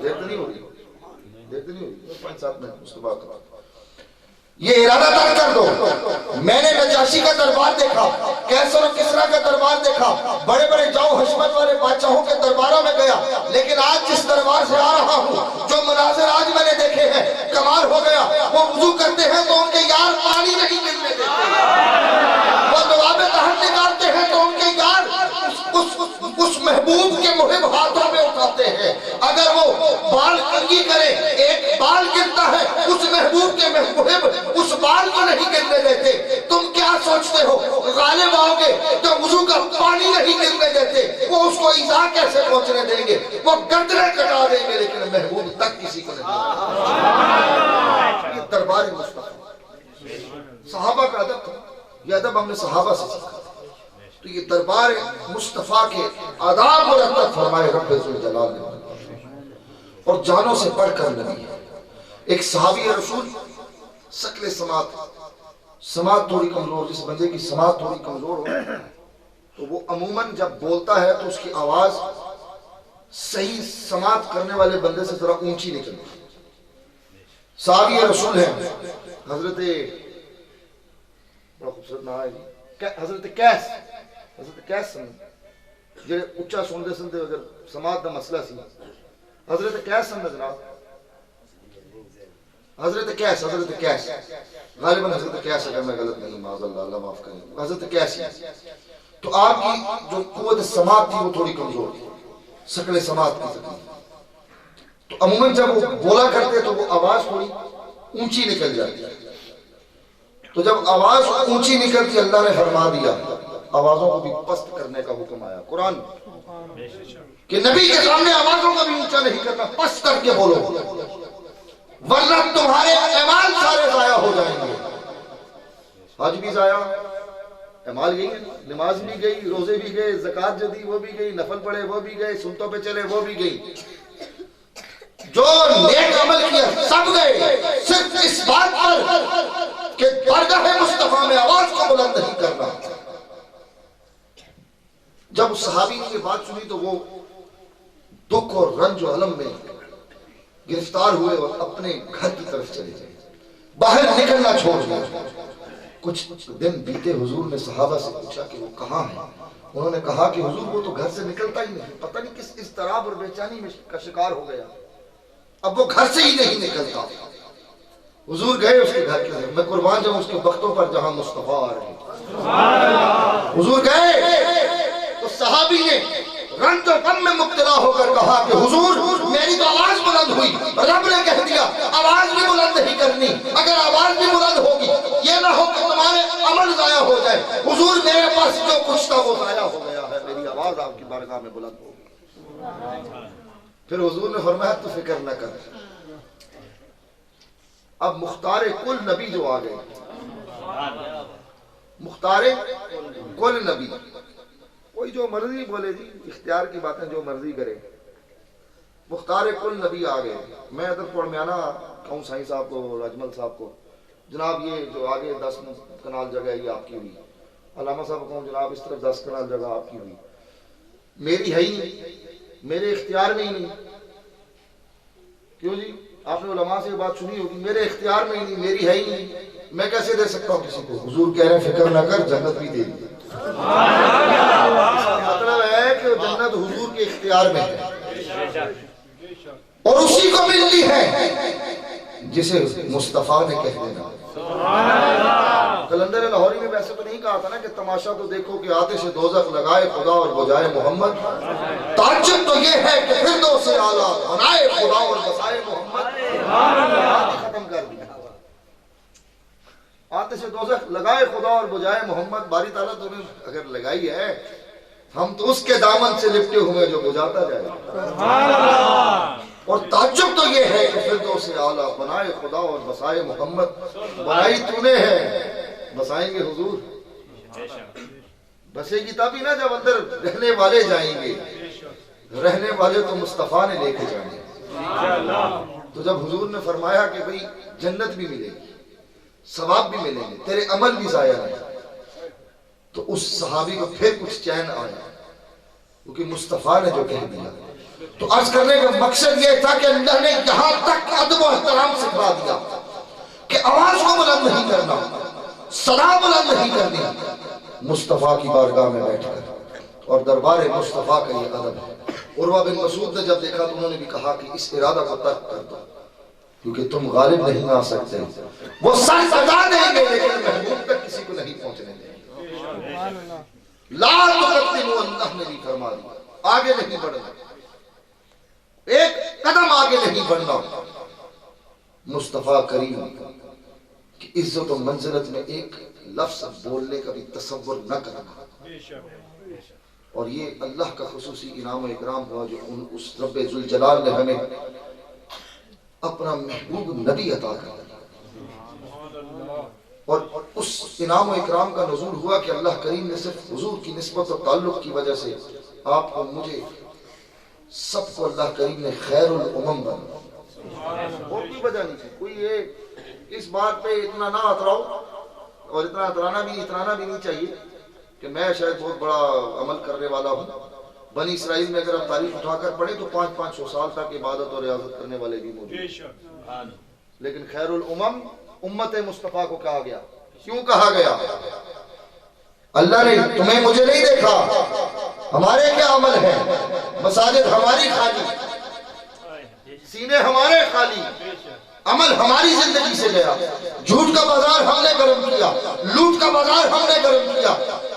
دیر تو نہیں ہوگی، دیر تو نہیں ہوگی، 5-7 منٹ اس کے بعد یہ ارادہ ترک کر دو۔ میں نے نجاشی کا دربار دیکھا، کیسر و کسرا کا دربار دیکھا، بڑے بڑے جاؤ حشمت والے بادشاہوں کے درباروں میں گیا، لیکن آج جس دربار سے آ رہا ہوں، جو مناظر آج میں نے دیکھے ہیں، کمال ہو گیا۔ وہ وضو کرتے ہیں تو ان کے یار پانی نہیں گرنے دیتے، وہ لعاب طہر نکالتے ہیں تو ان کے یار اس محبوب کے محب ہاتھوں میں اٹھاتے ہیں۔ اگر وہ بال کنگھی کرے، ایک بال گرتا ہے، اس محبوب کے محب اس بال کو نہیں گرنے دیتے۔ تم کیا سوچتے ہو غالب آؤ گے تو وضو کا پانی نہیں گرنے دیتے؟ وہ اس کو ایذا کیسے پہنچنے دیں گے؟ وہ گردنیں کٹا دیں گے، لیکن محبوب تک کسی کو نہیں۔ یہ دربار مصطفیٰ، صحابہ کا ادب تھا، یہ ادب ہم نے صحابہ سے سیکھا۔ تو یہ دربار مصطفیٰ کے آداب اور ادب فرمائے رب ذوالجلال نے، اور جانوں سے بڑھ کر نبی ہے۔ ایک صحابی رسول شکل سماعت تھوڑی کمزور، جس بندے کی سماعت تھوڑی کمزور ہو تو وہ عموماً جب بولتا ہے تو اس کی آواز صحیح سماعت کرنے والے بندے سے ذرا اونچی نکلتی۔ صحابی رسول ہیں حضرت، بڑا خوبصورت نام ہے جی، حضرت کیس جی اچھا سنتے سنتے اگر سماعت دا مسئلہ سی، حضرت کیس سن جناب، حضرت کیس غالباً حضرت کیس، اگر میں غلط نہیں، معاذ اللہ، اللہ معاف کریں، حضرت کیس ہی۔ تو آپ کی جو قوت سماعت تھی وہ تھوڑی کمزور تھی، شکل سماعت کی تکلیف، تو عموماً جب وہ بولا کرتے تو وہ آواز تھوڑی اونچی نکل جاتی۔ تو جب آواز اونچی نکلتی اللہ نے فرما دیا آوازوں کو بھی پست کرنے کا حکم آیا قرآن کہ نبی کے سامنے آوازوں کا بھی اونچا نہیں کرنا، پست کر کے بولو ورنہ تمہارے اعمال سارے ضائع ہو جائیں گے۔ حج بھی ضائع، اعمال گئی، نماز بھی گئی، روزے بھی گئے، زکوٰۃ جو دی وہ بھی گئی، نفل پڑھے وہ بھی گئے، سنتوں پہ چلے وہ بھی گئی، جو نیک عمل کیا سب گئے، صرف اس بات پر کہ بارگاہ مصطفیٰ میں آواز کو بلند نہیں کرنا۔ جب اس صحابی نے یہ بات سنی تو وہ دکھ اور رنج و علم میں گرفتار ہوئے اور اپنے گھر کی طرف چلے گئے، باہر نکلنا چھوڑ دیا۔ کچھ دن بیتے حضور نے صحابہ سے پوچھا کہ وہ کہاں ہیں؟ انہوں نے کہا کہ حضور وہ تو گھر سے نکلتا ہی نہیں، پتہ نہیں کس اضطراب اور بے چینی میں کا شکار ہو گیا، اب وہ گھر سے ہی نہیں نکلتا۔ حضور گئے اس کے گھر کے میں قربان جاؤں اس کے وقتوں پر جہاں مصطفیٰ آ رہے ہیں۔ حضور گئے تو صحابی نے رنج و غم میں مبتلا ہو کر کہا کہ حضور میری تو آواز بلند ہوئی، رب نے کہہ دیا آواز بھی بلند نہیں کرنی، اگر آواز بھی بلند ہوگی یہ نہ ہو کہ تمہارے عمل ضائع ہو جائے۔ حضور میرے پاس جو کچھ تھا وہ ضائع ہو گیا ہے، میری آواز آپ کی بارگاہ میں بلند ہوگی۔ پھر حضور نے فرمایا تو فکر نہ کر، اب مختار کل نبی جو آ گئے، مختار کل نبی، کوئی جو مرضی بولے جی، اختیار کی باتیں جو مرضی کرے، مختار کل نبی آ گئے۔ میں ادھر پڑمیانہ کہوں سائیں صاحب کو اور اجمل صاحب کو، جناب یہ جو آگے 10 کنال جگہ یہ آپ کی ہوئی، علامہ صاحب کو کہوں جناب اس طرف 10 کنال جگہ آپ کی ہوئی، میری ہے ہی نہیں، میرے اختیار میں ہی نہیں۔ کیوں جی؟ آپ نے علماء سے یہ بات سنی ہوگی، میرے اختیار میں ہی نہیں، میری ہے ہی نہیں، میں کیسے دے سکتا ہوں کسی کو؟ حضور کہہ رہے ہیں فکر نہ کر، جنت بھی دے دی۔ مطلب ہے کہ جنت حضور کے اختیار میں ہے اور اسی کو ملتی ہے جسے مصطفیٰ نے کہہ دینا۔ کلندر لاہوری نے ویسے تو نہیں کہا تھا نا کہ تماشا تو دیکھو کہ آتش دوزخ لگائے خدا اور بجائے محمد، تعجب تو یہ ہے کہ فردوس اعلیٰ بنائے خدا اور بسائے محمد۔ ختم کر دیا، آتش دوزخ لگائے خدا اور بجائے محمد۔ باری تعالیٰ تو نے اگر لگائی ہے، ہم تو اس کے دامن سے لپٹے ہوئے جو بجاتا جائے۔ اور تعجب تو یہ ہے کہ فردوس اعلیٰ بنائے خدا اور بسائے محمد، بنائی تو نے ہے، بسائیں گے حضور۔ بسے گی تبھی نا جب اندر رہنے والے جائیں گے، رہنے والے تو مصطفیٰ نے لے کے جائیں گے۔ تو جب حضور نے فرمایا کہ بھئی جنت بھی ملے گی، ثواب بھی ملیں گے، تیرے عمل بھی ضائع نہیں، تو اس صحابی کو پھر کچھ چین آیا، کیونکہ مصطفیٰ نے جو کہہ دیا۔ تو عرض کرنے کا مقصد یہ تھا کہ اللہ نے یہاں تک ادب و احترام سکھا دیا کہ آواز کو بلند نہیں کرنا، صدا بلند نہیں کرنی، مصطفیٰ کی بارگاہ میں بیٹھ کر، اور دربار مصطفیٰ کا یہ ادب ہے۔ عروہ بن مسعود نے جب دیکھا تو انہوں نے بھی کہا کہ اس ارادہ کو ترک کر دو، کیونکہ تم غالب نہیں آ سکتے، وہ سر بتا دیں گے لیکن محبوب تک کسی کو نہیں پہنچنے دیں گے۔ لا تقدموا، اللہ نے بھی فرما دیا، آگے نہیں بڑھنا، ایک قدم آگے نہیں بڑھنا۔ مصطفیٰ کریم کی عزت و منزلت میں ایک لفظ بولنے کا بھی تصور نہ کرنا، اور یہ اللہ کا خصوصی انعام و اکرام ہوا جو اس رب ذوالجلال نے ہمیں اپنا محبوب نبی عطا کر دیا، اور اس انعام و اکرام کا نزول ہوا کہ اللہ کریم نے صرف حضور کی نسبت و تعلق کی وجہ سے آپ کو، مجھے، سب کو اللہ کریم نے خیر الامم بنا۔ اور کوئی وجہ نہیں تھی، کوئی یہ اس بات پہ اتنا نہ اتراؤ، اور اتنا اترانا بھی نہیں چاہیے کہ میں شاید بہت بڑا عمل کرنے والا ہوں۔ بنی اسرائیل میں اگر آپ تاریخ اٹھا کر پڑھیں تو 500 سال تک عبادت اور ریاضت کرنے والے بھی موجود، لیکن خیر الامم امت مصطفیٰ کو کہا گیا۔ کیوں کہا گیا؟ اللہ نے تمہیں مجھے نہیں دیکھا، ہمارے کیا عمل ہے، مساجد ہماری خالی، سینے ہمارے خالی، عمل ہماری زندگی سے گیا، جھوٹ کا بازار ہم نے گرم کیا، لوٹ کا بازار ہم نے گرم کیا،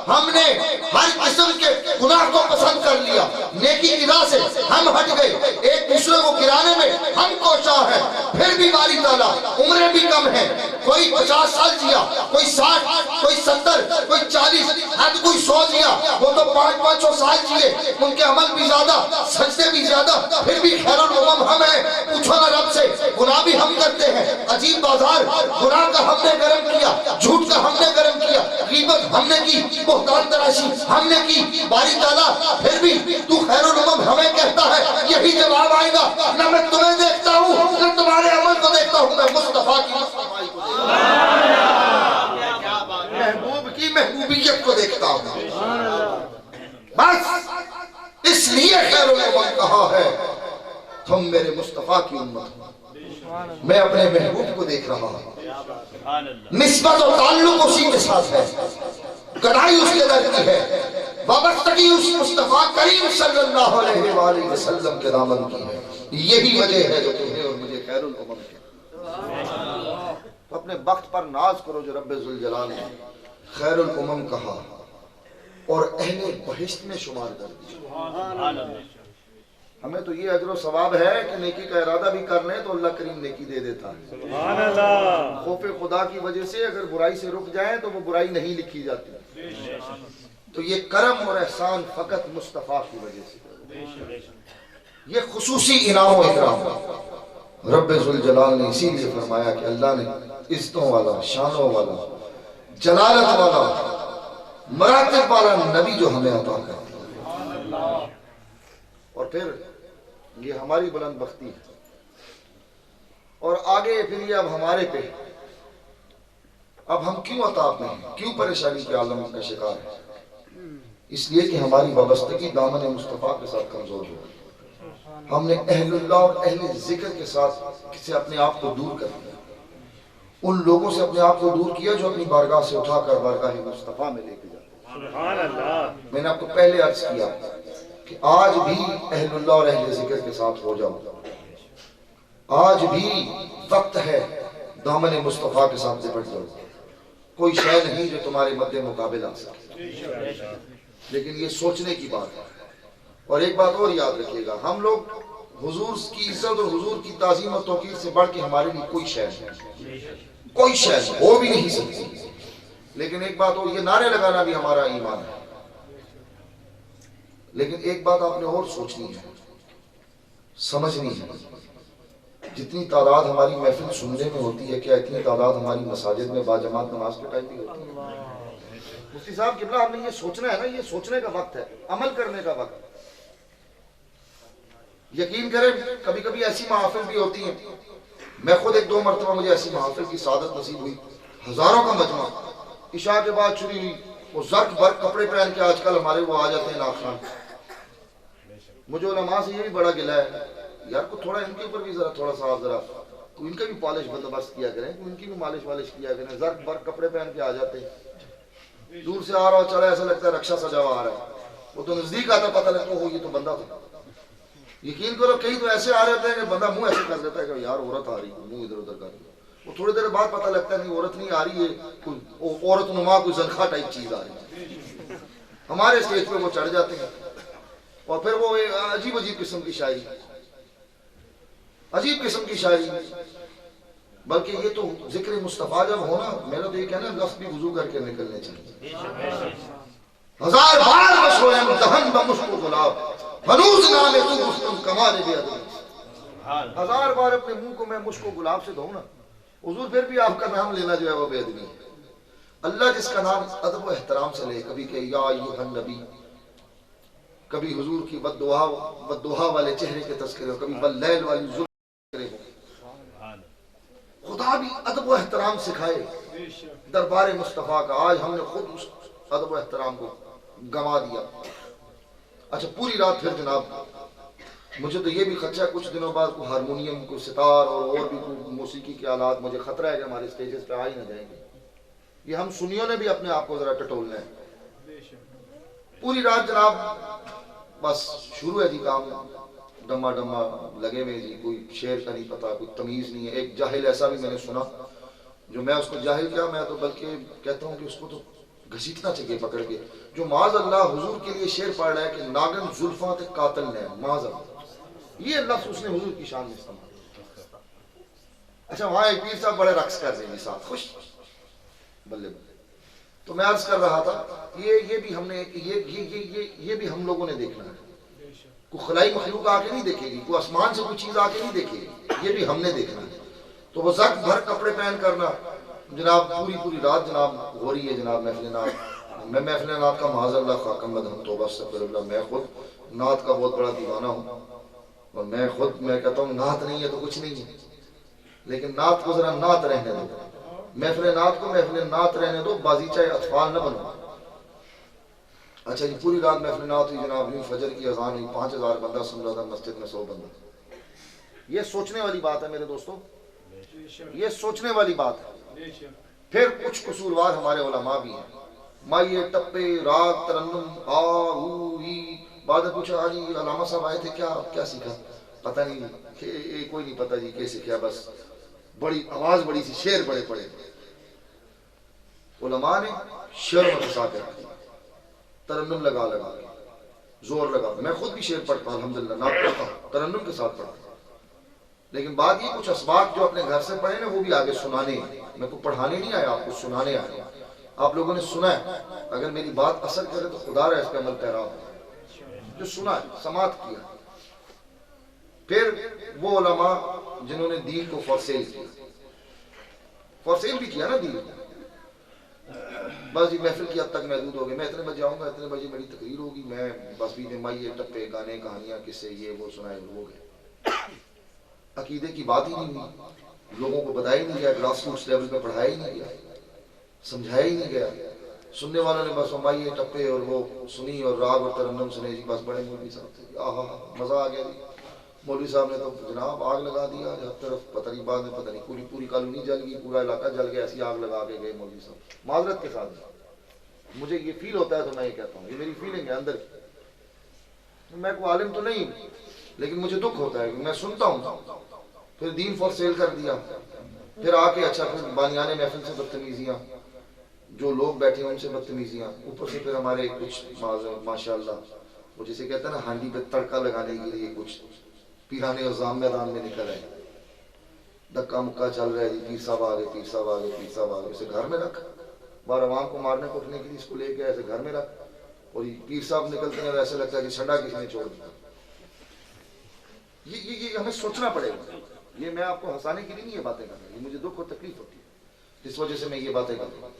ہم نے ہر قسم کے گناہ کو پسند کر لیا، نیکی کی راہ سے ہم ہٹ گئے، ایک دوسرے کو گرانے میں ہم کوشاں ہیں، پھر بھی باری تعالیٰ عمریں بھی کم ہیں، کوئی 50 سال جیا، کوئی 60، کوئی 70، کوئی 40، حد کوئی 100 جیا، وہ تو 500 سال جیے، ان کے عمل بھی زیادہ، سجدے بھی زیادہ، پھر بھی خیر الامم ہم ہیں۔ پوچھو نا رب سے، گناہ بھی ہم کرتے ہیں، عجیب بازار، گناہ کا ہم نے گرم کیا، جھوٹ کا ہم نے گرم کیا، غیبت ہم نے کی، بہتان تراشی ہم نے کی، باری تعالیٰ پھر بھی تو خیر الامم ہمیں کہتا ہے۔ یہی جواب آئے گا، نہ میں تمہیں دیکھتا ہوں نہ تمہارے عمل کو دیکھتا ہوں، میں مصطفیٰ کی مصطفیٰ کو دیکھتا ہوں، محبوب کی محبوبیت کو دیکھتا ہوں۔ بس اس لیے خیر الامم کہا ہے تم میرے مصطفیٰ کی امت ہو، میں اپنے محبوب کو دیکھ رہا ہوں۔ نسبت و تعلق اسی کے ساتھ ہے، گڑائی اس کے در کی ہے، وابستگی اس مصطفیٰ کریم صلی اللہ علیہ وآلہ وسلم کے دامن کی ہے۔ یہی وجہ ہے جو تمہیں اور مجھے خیر الامم کہا۔ تو اپنے وقت پر ناز کرو جو رب ذوالجلال نے خیر الامم کہا اور اہل بہشت میں شمار کر دیا۔ ہمیں تو یہ اجر و ثواب ہے کہ نیکی کا ارادہ بھی کر لیں تو اللہ کریم نیکی دے دیتا ہے۔ خوف خدا کی وجہ سے اگر برائی سے رک جائیں تو وہ برائی نہیں لکھی جاتی، تو یہ کرم اور احسان فقط مصطفیٰ کی وجہ سے، یہ خصوصی انعام و اکرام رب ذوالجلال نے اسی لیے فرمایا کہ اللہ نے عزتوں والا، شانوں والا، جلالت والا، مراتب والا نبی جو ہمیں عطا کرتا۔ اور پھر یہ ہماری بلند بختی ہے، اور آگے پھر یہ اب ہمارے پہ، اب ہم کیوں عطاب میں ہیں، کیوں پریشانی کے عالم کا شکار ہے؟ اس لیے کہ ہماری وابستگی دامن مصطفیٰ کے ساتھ کمزور ہو، ہم نے اہل اللہ اور اہل ذکر کے ساتھ سے اپنے آپ کو دور کر دیا، ان لوگوں سے اپنے آپ کو دور کیا جو اپنی بارگاہ سے اٹھا کر بارگاہ مصطفیٰ میں لے کے جاتے۔ میں نے آپ کو پہلے عرض کیا کہ آج بھی اہل اللہ اور اہل ذکر کے ساتھ ہو جاؤ، آج بھی وقت ہے دامن مصطفیٰ کے ساتھ لپٹ جاؤ، کوئی شے نہیں جو تمہارے مد مقابل آ سکے، لیکن یہ سوچنے کی بات ہے۔ اور ایک بات اور یاد رکھیے گا، ہم لوگ حضور کی عزت اور حضور کی تعظیم اور توقیر سے بڑھ کے ہمارے لیے کوئی شے نہیں، کوئی شے ہو بھی نہیں سکتی، لیکن ایک بات اور، یہ نعرے لگانا بھی ہمارا ایمان ہے، لیکن ایک بات آپ نے اور سوچنی ہے، سمجھنی ہے، جتنی تعداد ہماری محفل سننے میں ہوتی ہے، کیا اتنی تعداد ہماری مساجد میں باجماعت نماز کے ٹائم بھی ہوتی ہے؟ مفتی صاحب قبلہ، ہم نے یہ سوچنا ہے نا، یہ سوچنے کا وقت ہے، عمل کرنے کا وقت ہے۔ یقین کریں کبھی کبھی ایسی محافل بھی ہوتی ہیں، میں خود ایک دو مرتبہ مجھے ایسی محافل کی سعادت نصیب ہوئی، ہزاروں کا مجمع، عشاء کے بعد چھری ہوئی، وہ زرق برق کپڑے پہن کے آج کل ہمارے وہ آ جاتے ہیں ناخوان۔ مجھے علماء سے یہ بھی بڑا گلہ ہے، یار کو تھوڑا ان کے اوپر بھی تھوڑا سا ذرا تو ان کا بھی پالش بندوبست کیا کریں، ان کی بھی مالش والش کیا کریں، زرق برق کپڑے پہن کے آ جاتے ہیں، دور سے آ رہا ہو چڑھا ایسا لگتا ہے رکشا سجا ہوا آ رہا ہے، وہ تو نزدیک آتا پتہ لگتا ہو یہ تو بندہ تھا۔ یقین کرو کئی تو ایسے آ رہے ہوتے ہیں کہ بندہ منہ ایسے کر دیتا ہے کہ یار عورت آ رہی ہے، منہ ادھر ادھر کر رہی ہے، وہ تھوڑی دیر بعد پتہ لگتا ہے نہیں عورت نہیں آ رہی ہے، کوئی عورت نما کوئی زنخہ ٹائپ چیز آ رہی ہے، ہمارے اسٹیج پہ وہ چڑھ جاتے ہیں، اور پھر وہ عجیب عجیب قسم کی شاعری، عجیب قسم کی شاعری، بلکہ یہ تو ذکر مصطفیٰ جب ہونا، میرا تو یہ کہنا ہے لفظ بھی وضو کر کے نکلنے چاہیے۔ ہزار بار بشویم دہن بمشک و گلاب ہنوز نام تو گفتم کمال بے ادبی، ہزار بار اپنے منہ کو میں مشک و گلاب سے دھوں نا، حضور پھر بھی آپ کا نام لینا جو ہے وہ بے ادبی ہے۔ اللہ جس کا نام ادب و احترام سے لے، کبھی کہ یا ایھا النبی، کبھی حضور کی بددعا والے چہرے کے تذکرے ہو، کبھی واللیل والی ذکرے ہو، خدا بھی ادب و احترام سکھائے دربار مصطفیٰ کا۔ آج ہم نے خود اس ادب و احترام کو گنوا دیا۔ اچھا پوری رات پھر جناب مجھے تو یہ بھی خدشہ کچھ دنوں بعد کوئی ہارمونیم کوئی ستار اور بھی کوئی موسیقی کے آلات مجھے خطرہ ہے کہ ہمارے اسٹیجز پہ آ ہی نہ جائیں گے، یہ ہم سنیوں نے بھی اپنے آپ کو ذرا ٹٹولنا ہے۔ پوری رات جناب بس شروع ہے جی کام، ڈما ڈما لگے ہوئے جی، کوئی شعر کا نہیں پتا، کوئی تمیز نہیں ہے۔ ایک جاہل ایسا بھی میں نے سنا جو میں اس کو جاہل کیا، میں تو بلکہ کہتا ہوں کہ اس کو تو گھسیٹنا چاہیے پکڑ کے، جو معاذ اللہ حضور کے لیے شعر پڑھ رہا ہے کہ ناگن زلفاں تے قاتل نے، معاذ اللہ، یہ لفظ اس نے حضور کی شان میں استعمال۔ اچھا وہاں ایک پیر صاحب بڑے رقص کر رہے ہیں ساتھ خوش بلے بلے. تو میں عرض کر رہا تھا یہ بھی ہم نے یہ بھی ہم لوگوں نے دیکھنا ہے. کوئی خلائی مخلوق آ کے نہیں دیکھے گی, کوئی آسمان سے کوئی چیز آ کے نہیں دیکھے گی, یہ بھی ہم نے دیکھنا ہے. تو وہ زخ بھر کپڑے پہن کرنا جناب پوری رات جناب ہو رہی ہے جناب محفل نعت. میں محفل نعت کا معاذ اللہ خاکم بدہم توبہ استغفر اللہ, میں خود نعت کا بہت بڑا دیوانہ ہوں اور میں کہتا ہوں نعت نہیں ہے تو کچھ نہیں ہے, لیکن نعت کو ذرا نعت رہنے دو, محفل نعت کو محفل نعت رہنے دو, بازیچہ اطفال نہ بنو. اچھا جی پوری رات محفل نعت ہوئی جناب, فجر کی اذان ہوئی, 5000 بندہ سن رہا تھا, مسجد میں 100 بندہ. یہ سوچنے والی بات ہے میرے دوستوں, یہ سوچنے والی بات ہے. پھر کچھ قصوروار ہمارے علماء بھی ہیں, مائیے ٹپے راگ ترنم آ او ای. بعد میں پوچھا جی علامہ صاحب آئے تھے کیا سیکھا؟ پتہ نہیں, کوئی نہیں پتہ جی کیا سیکھا, بس بڑی آواز بڑی سی, شعر بڑے پڑے. علماء نے شعر مدرسہ کے رکھ دیا, ترنم لگا زور لگا. میں خود بھی شعر پڑھتا ہوں الحمدللہ, نعت پڑھتا ہوں, ترنم کے ساتھ پڑھتا ہوں. لیکن بات یہ کچھ اسباق جو اپنے گھر سے پڑھے نا وہ بھی آگے سنانے ہیں. میں کو پڑھانے نہیں آیا, آپ کو سنانے آیا. آپ لوگوں نے سنا ہے, اگر میری بات اثر کرے تو خدا رہا اس پہ عمل پیرا ہو. جو سنا ہے سماعت کیا. پھر وہ علماء جنہوں نے دین کو فورسیل کیا, فورسیل بھی کیا نا دین, بس یہ محفل کی حد تک محدود ہو گئے. میں اتنے بجے آؤں گا, اتنے بجے میری تقریر ہوگی, میں بس بھی مائیے ٹپے گانے کہانیاں قصے یہ وہ سنائے ہو گئے. عقیدے کی بات ہی نہیں ہوئی, لوگوں کو بتایا ہی نہیں گیا, گراس روٹس لیول پہ پڑھایا ہی نہیں گیا, سمجھایا ہی نہیں گیا. سننے والوں نے بس مائیے ٹپے اور وہ سنی اور راگ اور ترنم سنے جی, بس بڑے مولوی صاحب تھے, آہا مزہ آ گیا جی. مولوی صاحب نے تو جناب آگ لگا دیا ہر طرف, پتہ نہیں بعد میں پتہ نہیں پوری کالونی جل گئی, پورا علاقہ جل گیا, ایسی آگ لگا کے گئے مولوی صاحب. معذرت کے ساتھ مجھے یہ فیل ہوتا ہے تو میں یہ کہتا ہوں, یہ میری فیلنگ ہے اندر کی. میں کوئی عالم تو نہیں لیکن مجھے دکھ ہوتا ہے کہ میں سنتا ہوں. پھر دین فور سیل کر دیا, پھر آ کے اچھا پھر بانیانے محفل سے بدتمیزیاں, جو لوگ بیٹھے ہیں ان سے بدتمیزیاں, اوپر سے پھر ہمارے کچھ ماشاءاللہ وہ جسے کہتے ہیں نا ہانڈی پہ تڑکا لگانے کے لیے کچھ پیرانے اور میدان میں نکل رہے ہیں, دکا مکا چل رہا ہے جی, پیر صاحب آ گئے, پیر صاحب آ گئے, پیر صاحب آ گئے. اسے گھر میں رکھ, بار عوام کو مارنے کوٹنے کے لیے اس کو لے کے ایسے گھر میں رکھ, اور یہ پیر صاحب نکلتے ہیں ایسے لگتا ہے کہ چھڑا کسی نے چھوڑ دیا. یہ ہمیں سوچنا پڑے گا. یہ میں آپ کو ہنسانے کے لیے نہیں یہ باتیں کر رہا, یہ مجھے دکھ اور تکلیف ہوتی ہے جس وجہ سے میں یہ باتیں کر رہا ہوں.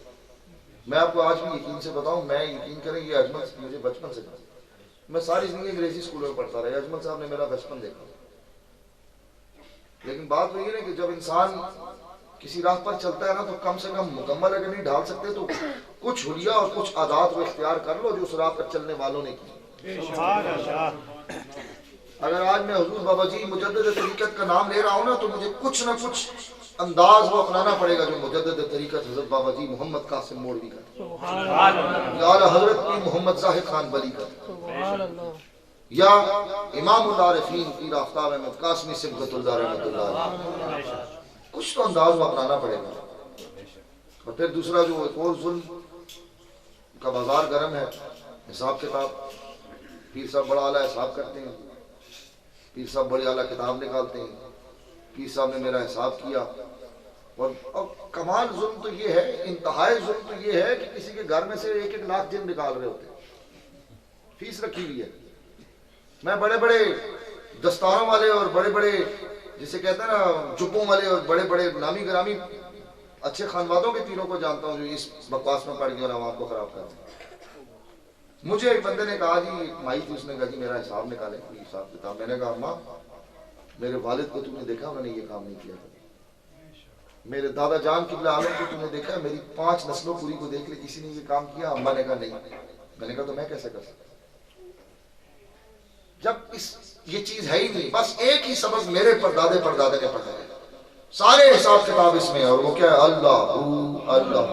میں آپ کو آج بھی یقین سے بتاؤں, میں یقین کریں یہ اجمل مجھے بچپن سے تھا, میں ساری زندگی انگریزی اسکولوں میں پڑھتا رہا, اجمل صاحب نے میرا بچپن دیکھا. لیکن بات وہی ہے کہ جب انسان کسی راہ پر چلتا ہے نا تو کم سے کم مکمل اگر نہیں ڈھال سکتے تو کچھ حلیہ اور کچھ عادات وہ اختیار کر لو جو اس راہ پر چلنے والوں نے کی. اگر آج میں حضور بابا جی مجدد طریقت کا نام لے رہا ہوں نا تو مجھے کچھ نہ کچھ انداز وہ اپنانا پڑے گا جو مجدد طریقت حضرت بابا جی محمد قاسم موڑوی کا, یا حضرت پیر محمد زاہد خان بلی کا, یا امام العارفین پیر آفتاب احمد قاسمی سبغت اللہ رحمۃ اللہ. کچھ تو انداز وہ اپنانا پڑے گا. اور پھر دوسرا جو ایک اور ظلم کا بازار گرم ہے, حساب کتاب. پیر صاحب بڑا اعلیٰ حساب کرتے ہیں, پیر صاحب بڑی اعلیٰ کتاب نکالتے ہیں, پیر صاحب نے میرا حساب کیا. اور کمال ظلم تو یہ ہے, انتہائی ظلم تو یہ ہے کہ کسی کے گھر میں سے 1-1 لاکھ جن نکال رہے ہوتے ہیں, فیس رکھی ہوئی ہے. میں بڑے بڑے دستاروں والے اور بڑے بڑے جسے کہتے ہیں نا جبوں والے اور بڑے بڑے نامی گرامی اچھے خانوادوں کے پیروں کو جانتا ہوں جو اس بکواس میں پڑ گئے اور عوام کو خراب کرتے ہیں. مجھے ایک بندے نے کہا جی, ایک مائی تھی, اس نے کہا جی میرا حساب نکالے, حساب کتاب. میں نے کہا اماں میرے والد کو تم نے دیکھا, انہوں نے یہ کام نہیں کیا تھا. میرے دادا جان قبلہ عالم کو تم نے دیکھا, میری 5 نسلوں پوری کو دیکھ لے, کسی نے یہ کام کیا؟ اماں نے کہا نہیں. میں نے کہا تو میں کیسے کر سکتا, جب یہ چیز ہے ہی نہیں. بس ایک ہی سبق میرے پردادے نے پڑھا ہے, سارے حساب کتاب اس میں, اور وہ کیا ہے اللہ اللہ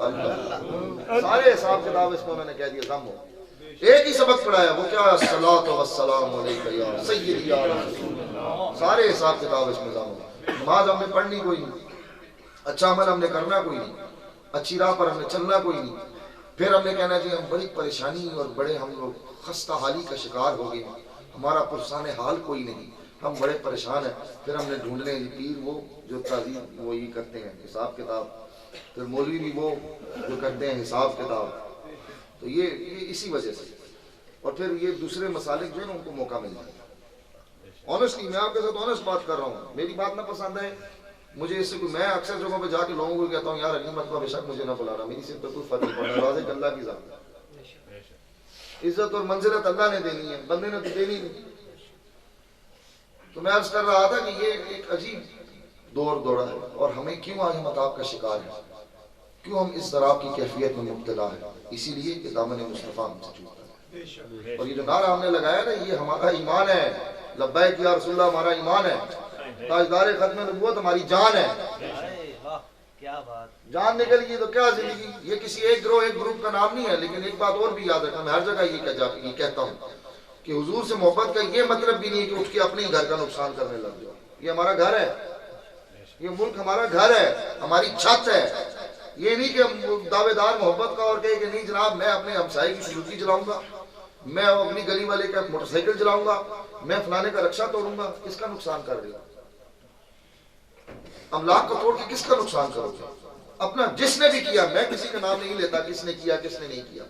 اللہ, سارے حساب کتاب اس میں انہوں نے کہہ دیا ضم ہو. ایک ہی سبق پڑھایا, وہ کیا ہے الصلاۃ والسلام علیک یا سیدی یا رسول اللہ. سارے حساب کتاب اس میں ضم ہو. نماز ہم نے پڑھنی کوئی نہیں, اچھا عمل ہم نے کرنا کوئی نہیں, اچھی راہ پر ہم نے چلنا کوئی نہیں. پھر ہم نے کہنا جی ہم بڑی پریشانی اور بڑے ہم لوگ خستہ حالی کا شکار ہو گئے, ہمارا پرسان حال کوئی نہیں. ہم بڑے پریشان ہیں. پھر ہم نے ڈھونڈنے جی پیر وہ جو تعظیم وہ یہ کرتے ہیں حساب کتاب, پھر مولوی بھی وہ جو کرتے ہیں حساب کتاب. تو یہ اسی وجہ سے, اور پھر یہ دوسرے مسالک جو ہے نا ان کو موقع مل جائے. آنیسٹلی میں آپ کے ساتھ آنیسٹ بات کر رہا ہوں. میری بات نہ پسند ہے مجھے اس سے کوئی, میں اکثر جگہوں پہ جا کے لوگوں کو کہتا ہوں یار اگلی مرتبہ بے شک مجھے نہ بلانا, میری صرف کوئی فرق نہیں پڑنا. واضح اللہ کی ذات ہے, عزت اور منزلت اللہ نے دینی ہے, بندے نے تو دینی نہیں. تو میں عرض کر رہا تھا کہ یہ ایک عجیب دور دوڑا ہے, اور ہمیں کیوں آج ہم عذاب کا شکار ہے, کیوں ہم اس طرح کی کیفیت میں مبتلا ہے؟ اسی لیے کہ دامن مصطفیٰ ہم سے چھوٹا ہے. اور یہ جو نعرہ ہم نے لگایا نا یہ ہمارا ایمان ہے. لبیک یا رسول اللہ ہمارا ایمان ہے. تاجدار ختم نبوت ہماری جان ہے. جان نکل گئی تو کیا زندگی. یہ کسی ایک گروہ ایک گروپ کا نام نہیں ہے. لیکن ایک بات اور بھی یاد رکھنا, میں ہر جگہ یہ کہتا ہوں کہ حضور سے محبت کا یہ مطلب بھی نہیں کہ اٹھ کے اپنے ہی گھر کا نقصان کرنے لگ جاؤ. یہ ہمارا گھر ہے, یہ ملک ہمارا گھر ہے, ہماری چھت ہے. یہ نہیں کہ دعوے دار محبت کا اور کہے کہ نہیں جناب میں اپنے ہمسائے کی سلوکی چلاؤں گا, میں اپنی گلی والے کا موٹر سائیکل چلاؤں گا, میں فلانے کا رکشہ توڑوں گا. کس کا نقصان کر رہی ہوں؟ املاک کو توڑ کے کس کا نقصان کرو گے؟ اپنا. جس نے بھی کیا, میں کسی کا نام نہیں لیتا کس نے کیا کس نے نہیں کیا,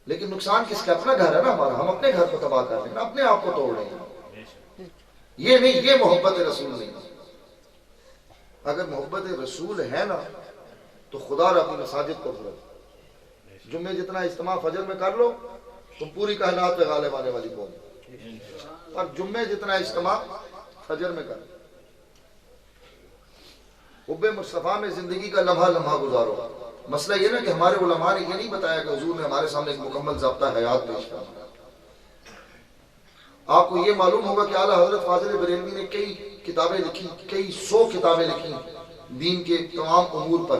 لیکن نقصان کس کا؟ اپنا گھر ہے نا ہمارا. ہم اپنے گھر کو تباہ کر رہے ہیں, اپنے آپ کو توڑ رہے ہیں. یہ نہیں, یہ محبت رسول نہیں. اگر محبت رسول ہے نا تو خدا رب اپنی مساجد کو بھرو. جمعے جتنا اجتماع فجر میں کر لو تم پوری کائنات پہ غالب آنے والی قوم, اور جمعے جتنا اجتماع فجر میں کر لو. حب مصطفیٰ میں زندگی کا لمحہ لمحہ گزارو. مسئلہ یہ نا کہ ہمارے علماء نے یہ نہیں بتایا کہ حضور نے ہمارے سامنے ایک مکمل ضابطہ حیات پیش کیا. آپ کو یہ معلوم ہوگا کہ اعلیٰ حضرت فاضل بریلوی نے کئی کتابیں لکھی, کئی 100 کتابیں لکھی دین کے تمام امور پر.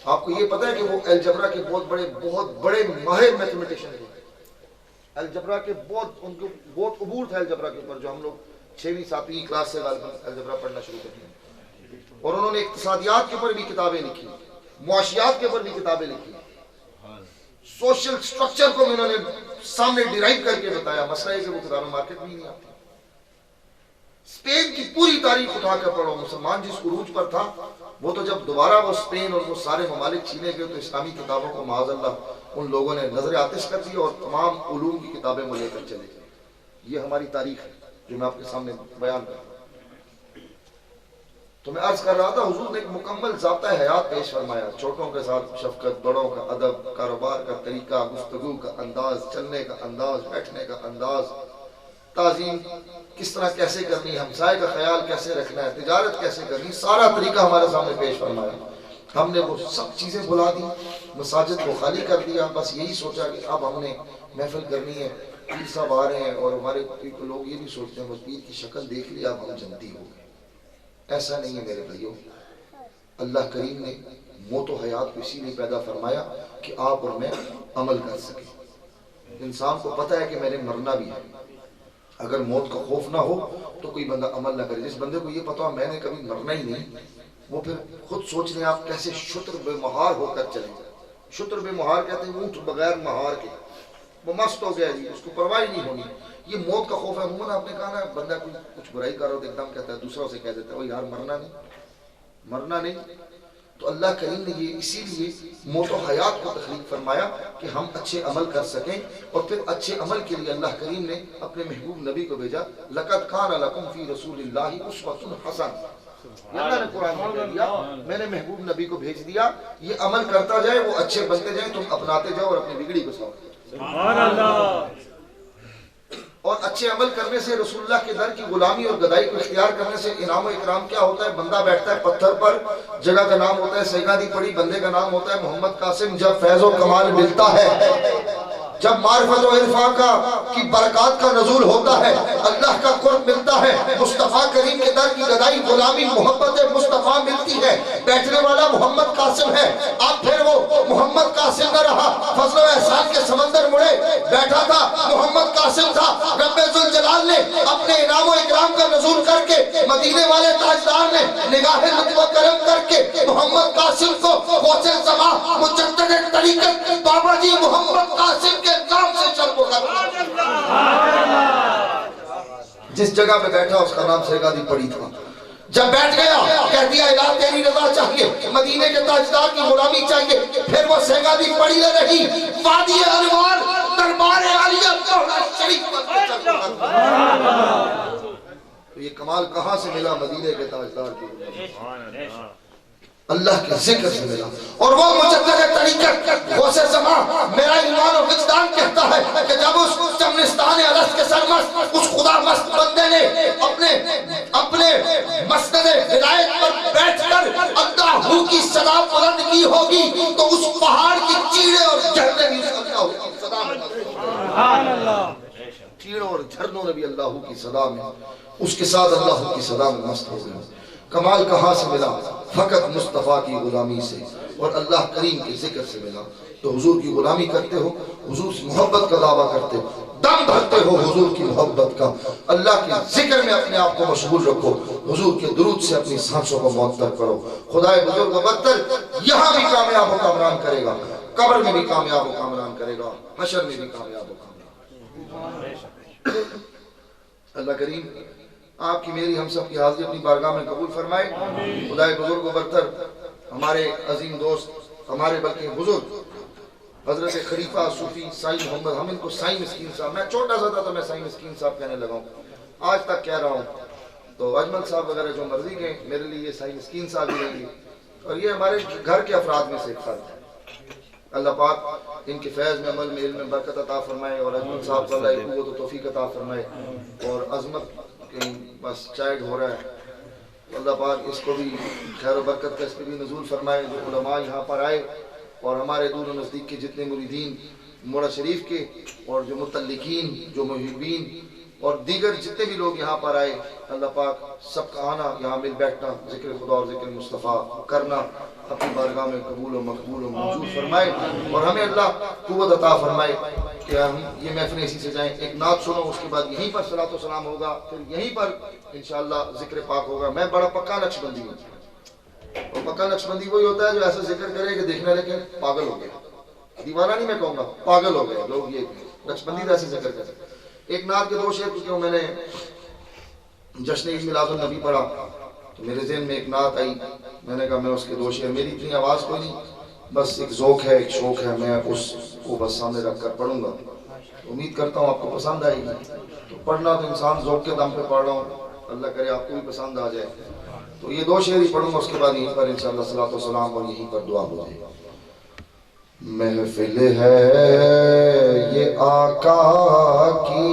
آپ کو یہ پتہ ہے کہ وہ الجبرا کے بہت بڑے ماہر میتھمیٹیشین تھے. الجبرا کے ان کو بہت عبور تھا الجبرا کے اوپر, جو ہم لوگ 6ویں 7ویں کلاس سے الجبرا پڑھنا شروع کرتے ہیں. اور انہوں نے اقتصادیات کے اوپر بھی کتابیں لکھی, معاشیات کے اوپر بھی کتابیں لکھی, سوشل سٹرکچر کو بھی انہوں نے سامنے ڈیرائیو کر کے بتایا. مسئلہ ہے کہ وہ کتابیں مارکیٹ میں ہی نہیں آتی. اسپین کی پوری تاریخ اٹھا کر پڑھو. مسلمان جس عروج پر تھا وہ تو جب دوبارہ وہ اسپین اور وہ سارے ممالک چھینے گئے تو اسلامی کتابوں کو معاذ اللہ ان لوگوں نے نظر آتش کر دی اور تمام علوم کی کتابیں وہ لے کر چلے گئے. یہ ہماری تاریخ ہے جو میں آپ کے سامنے بیان کر رہا ہوں. تو میں عرض کر رہا تھا حضور نے ایک مکمل ضابطہ حیات پیش فرمایا. چھوٹوں کے ساتھ شفقت, بڑوں کا ادب, کاروبار کا طریقہ, گفتگو کا انداز, چلنے کا انداز, بیٹھنے کا انداز, تعظیم کس طرح کیسے کرنی, ہمسائے کا خیال کیسے رکھنا ہے, تجارت کیسے کرنی, سارا طریقہ ہمارے سامنے پیش فرمایا. ہم نے وہ سب چیزیں بلا دی, مساجد کو خالی کر دیا. بس یہی سوچا کہ اب ہم نے محفل کرنی ہے, پیر صاحب آ رہے ہیں, اور ہمارے لوگ یہ بھی سوچتے ہیں وہ پیر کی شکل دیکھ لیا اب ہم جنتی ہو گئے. ایسا نہیں ہے میرے بھائیوں. اللہ کریم نے موت و حیات کو اسی لیے پیدا فرمایا کہ آپ اور میں عمل کر سکیں. انسان کو پتہ ہے کہ میں نے مرنا بھی ہے. اگر موت کا خوف نہ ہو تو کوئی بندہ عمل نہ کرے. جس بندے کو یہ پتہ ہو میں نے کبھی مرنا ہی نہیں, وہ پھر خود سوچ لیں آپ کیسے شتر بے مہار ہو کر چلیں. شتر بے مہار کہتے ہیں اونٹ بغیر مہار کے, وہ مست ہو گیا جی, اس کو پرواہ نہیں ہونی. یہ موت کا خوف ہے. عموماً آپ نے کہا نا بندہ کوئی کچھ برائی کر رہا ہو تو ایک دم کہتا ہے, دوسروں سے کہہ دیتا ہے وہ یار مرنا نہیں. تو اللہ کریم نے یہ اسی لیے موت و حیات کو تخلیق فرمایا کہ ہم اچھے عمل کر سکیں. اور پھر اچھے عمل کے لیے اللہ کریم نے اپنے محبوب نبی کو بھیجا. لقد کان لکم فی رسول اللہ اسوۃ حسنہ. اللہ نے قرآن میں کہہ دیا میں نے محبوب نبی کو بھیج دیا, یہ عمل کرتا جائے, وہ اچھے بنتے جائیں, تم اپناتے جاؤ اور اپنی بگڑی کو سنبھالو. سبحان اللہ. اور اچھے عمل کرنے سے, رسول اللہ کے در کی غلامی اور گدائی کو اختیار کرنے سے انعام و اکرام کیا ہوتا ہے؟ بندہ بیٹھتا ہے پتھر پر, جگہ کا نام ہوتا ہے سیگادی پڑی, بندے کا نام ہوتا ہے محمد قاسم. جب فیض و کمال ملتا ہے, جب معرفت و عرفان کی برکات کا نزول ہوتا ہے, اللہ کا قرب ملتا ہے, مصطفیٰ کریم کے در کی گدائی غلامی محبت مصطفیٰ ملتی ہے. بیٹھنے والا محمد قاسم ہے, اب پھر وہ محمد قاسم نہ رہا, فضل و احسان کے سمندر مڑے. بیٹھا تھا محمد قاسم تھا, رب ذوالجلال نے اپنے انعام و اکرام کا نزول کر کے, مدینے والے تاجدار نے نگاہ لطف و کرم کر کے محمد قاسم کو غوث زمان مجدد طریقت بابا جی محمد قاسم کے نام سے شرف و قدر. جس جگہ پہ بیٹھا اس کا نام سیگادی پڑی تھا. جب بیٹھ گیا کہہ دیا الہ تیری رضا چاہیے، مدینے کے تاجدار کی غلامی چاہیے. پھر وہ سیگادی پڑی لے رہی وادی انوار دربار عالیہ کوڑا شریف پر چل رہا. تو یہ کمال کہاں سے ملا؟ مدینے کے تاجدار کی غلامی، اللہ کے ذکر سے ملا. اور وہ مجدد طریقت غوث زمان میرا ایمان و وجدان کہتا ہے کہ جب اس چمنستان الست کے سرمست اس خدا مست بندے نے اپنے مسند ہدایت پر بیٹھ کر اللہ ہو کی صدا بلند کی ہوگی تو اس پہاڑ کی چیڑے اور جھرنے بھی اس اللہ ہو کی صدا میں سبحان اللہ. چیڑوں اور جھرنوں نے بھی اللہ کی صدا میں اس کے ساتھ اللہ کی صدا میں مست ہو گئے. کمال کہاں سے ملا؟ فقط مصطفیٰ کی غلامی سے اور اللہ کریم کے ذکر سے ملا. تو حضور کی غلامی کرتے ہو، حضور سے محبت کا دعویٰ کرتے ہو، دم بھرتے ہو حضور کی محبت کا، اللہ کے ذکر میں اپنے آپ کو مشغول رکھو، حضور کے درود سے اپنی سانسوں کو معطر کرو. خدائے بزرگ و برتر یہاں بھی کامیاب و کامران کرے گا، قبر میں بھی کامیاب و کامران کرے گا، حشر میں بھی کامیاب و کامران. اللہ کریم آپ کی میری ہم سب کی حاضری اپنی بارگاہ میں قبول فرمائے. خدائے بزرگ و برتر ہمارے عظیم دوست، ہمارے بلکہ بزرگ حضرت خلیفہ صوفی سائی محمد، ہم ان کو سائی مسکین صاحب، میں چھوٹا سا تھا تو میں سائی مسکین صاحب کہنے لگا ہوں، آج تک کہہ رہا ہوں. تو اجمل صاحب وغیرہ جو مرضی کے میرے لیے یہ سائی مسکین صاحب ہی رہیں گے، اور یہ ہمارے گھر کے افراد میں سے ایک فرد ہے. اللہ پاک ان کے فیض میں، عمل میں، علم میں برکت عطا فرمائے، اور اجمل صاحب صلی اللہ علیہ قوت و توفیق عطا فرمائے. اور عظمت کہیں بس چائڈ ہو رہا ہے، اللہ پاک اس کو بھی خیر و برکت کا اس پہ بھی نزول فرمائے. جو علماء یہاں پر آئے اور ہمارے دور و نزدیک کے جتنے مریدین موڑا شریف کے، اور جو متعلقین، جو محبین اور دیگر جتنے بھی لوگ یہاں پر آئے، اللہ پاک سب کا آنا، یہاں مل بیٹھنا، ذکر خدا اور ذکر مصطفیٰ کرنا اپنی بارگاہ میں قبول و مقبول و منظور فرمائے. اور ہمیں اللہ قوت عطا فرمائے کہ ہم یہ محفل اسی سے جائیں. ایک نعت سنو، اس کے بعد یہیں پر صلاۃ و سلام ہوگا، پھر یہیں پر انشاءاللہ ذکر پاک ہوگا. میں بڑا پکا نقش بندی ہوں، اور پکا نقش بندی وہی ہوتا ہے جو ایسا ذکر کرے کہ دیکھنے لگے پاگل ہو گیا. دیوانہ نہیں میں کہوں گا، پاگل ہو گئے لوگ. یہ نقش بندی ایسے ذکر کرتے. ایک نعت کے دو شعر کیونکہ میں نے جشن عید میلاد النبی پڑھا تو میرے ذہن میں ایک نعت آئی، میں نے کہا میں اس کے دو شعر، میری اتنی آواز کوئی نہیں، بس ایک ذوق ہے، ایک شوق ہے، میں اس کو بس سامنے رکھ کر پڑھوں گا. امید کرتا ہوں آپ کو پسند آئے گی. تو پڑھنا تو انسان ذوق کے دم پہ پڑھ رہا ہوں، اللہ کرے آپ کو بھی پسند آ جائے. تو یہ دو شعر ہی پڑھوں گا، اس کے بعد یہیں پر انشاءاللہ صلاۃ و سلام اور یہیں پر دعا ہو جائے گا. محفل ہے یہ آقا کی،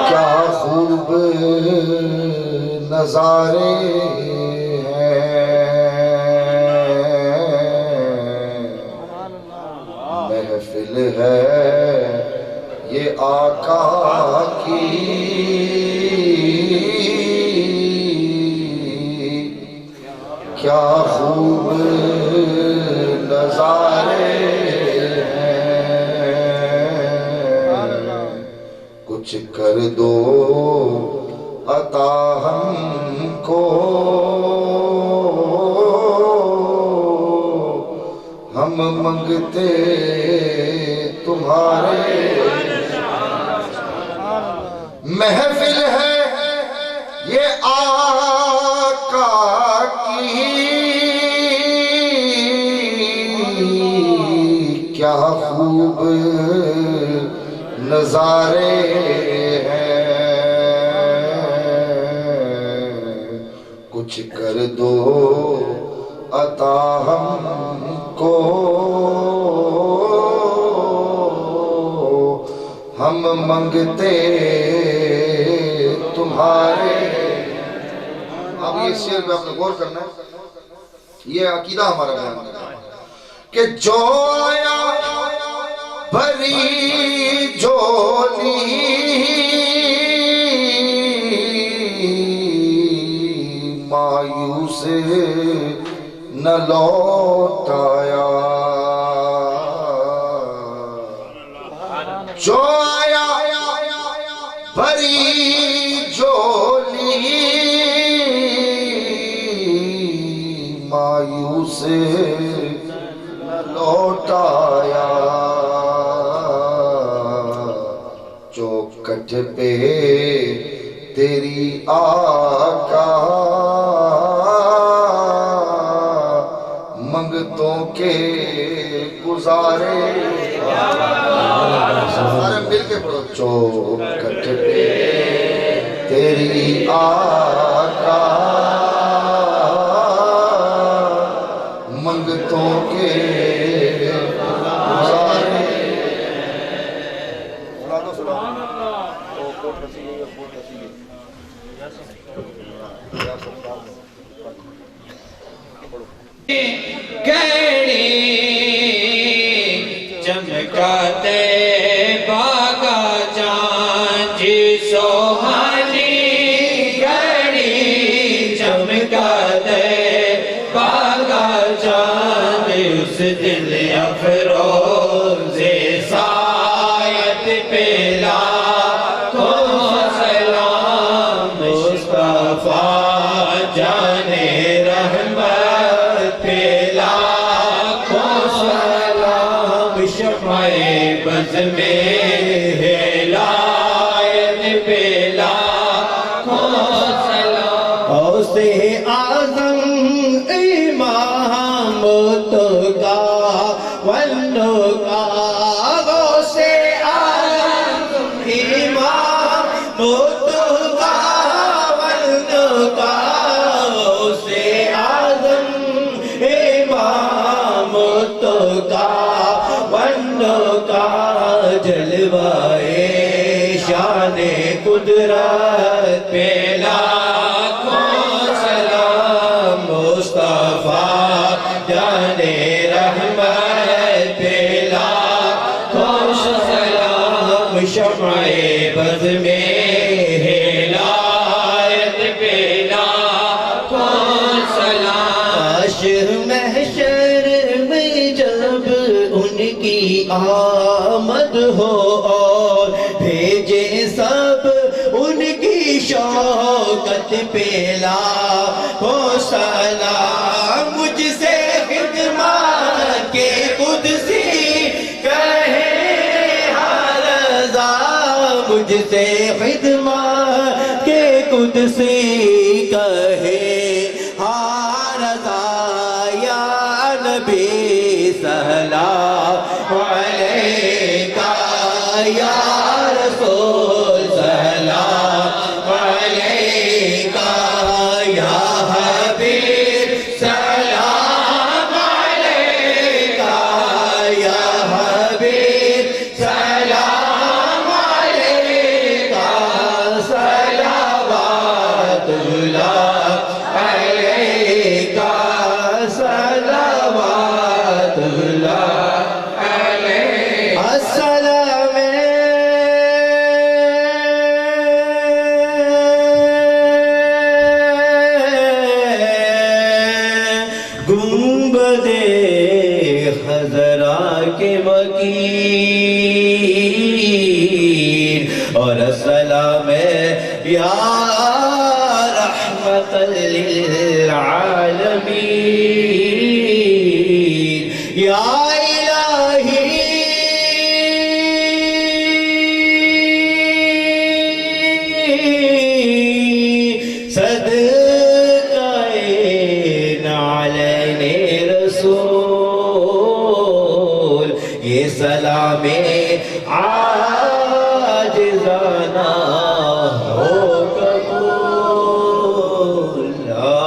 کیا خوب نظارے ہیں. محفل ہے یہ آقا کی، کیا خوب نظارے ہیں. کچھ کر دو عطا ہم کو، ہم منگتے تمہارے. محفل ہے یہ آقا کی، کیا خوب نظارے ہیں. کچھ کر دو عطا ہم کو، ہم منگتے تمہارے. اب یہ شعر پہ آپ نے غور کرنا ہے، یہ عقیدہ ہمارا بیان ہے کہ جو آیا بھری جھولی، مایوس نہ لوٹ آیا. جو آیا بھری جھولی، مایوس لوٹایا چوکھٹ پہ تیری آقا منگتوں کے گزارے سارے مل کے پڑھو چوکھٹ پہ تیری آقا منگتوں کے گزارے گھڑی چمکاتے باغا چاند سوہانی گھڑی چمکاتے باغا چاند اس دل افروز سایت پہ لاکھوں سلام مصطفیٰ جانے رحمت پہ لاکھوں سلام شمع بز میں ہدایت پہ لاکھوں سلام غوث اعظم امام کا ولو کا غوث اعظم امام کا ولو کا غوث اعظم امام کا ولو کا جلوائے شان قدرت پہ لاکھوں سلام مصطفیٰ جانے رحمت پہ لاکھوں سلام شمع بز میں ہدایت پہ لاکھوں سلام حشر محشر میں جب ان کی آمد ہو اور بھیجے سب ان کی شوکت پہ لاکھوں سلام مجھ سے خدمت کے قدسی کہے ہر رضا مجھ سے خدمت کے قدسی کہے ہر رضا یا نبی سلام علیکہ یا رسول سلام علیکہ یا حبیب سلام علیکہ یا حبیب سلام علیکہ صلوات اللہ علیکہ صلوات اللہ علیکہ السلام گنبد خضرا کے وکیل اور السلام یا رحمت للعالمین یا الہی صدقہ نعلین رسول یہ سلام عاجزانہ ہو قبول لا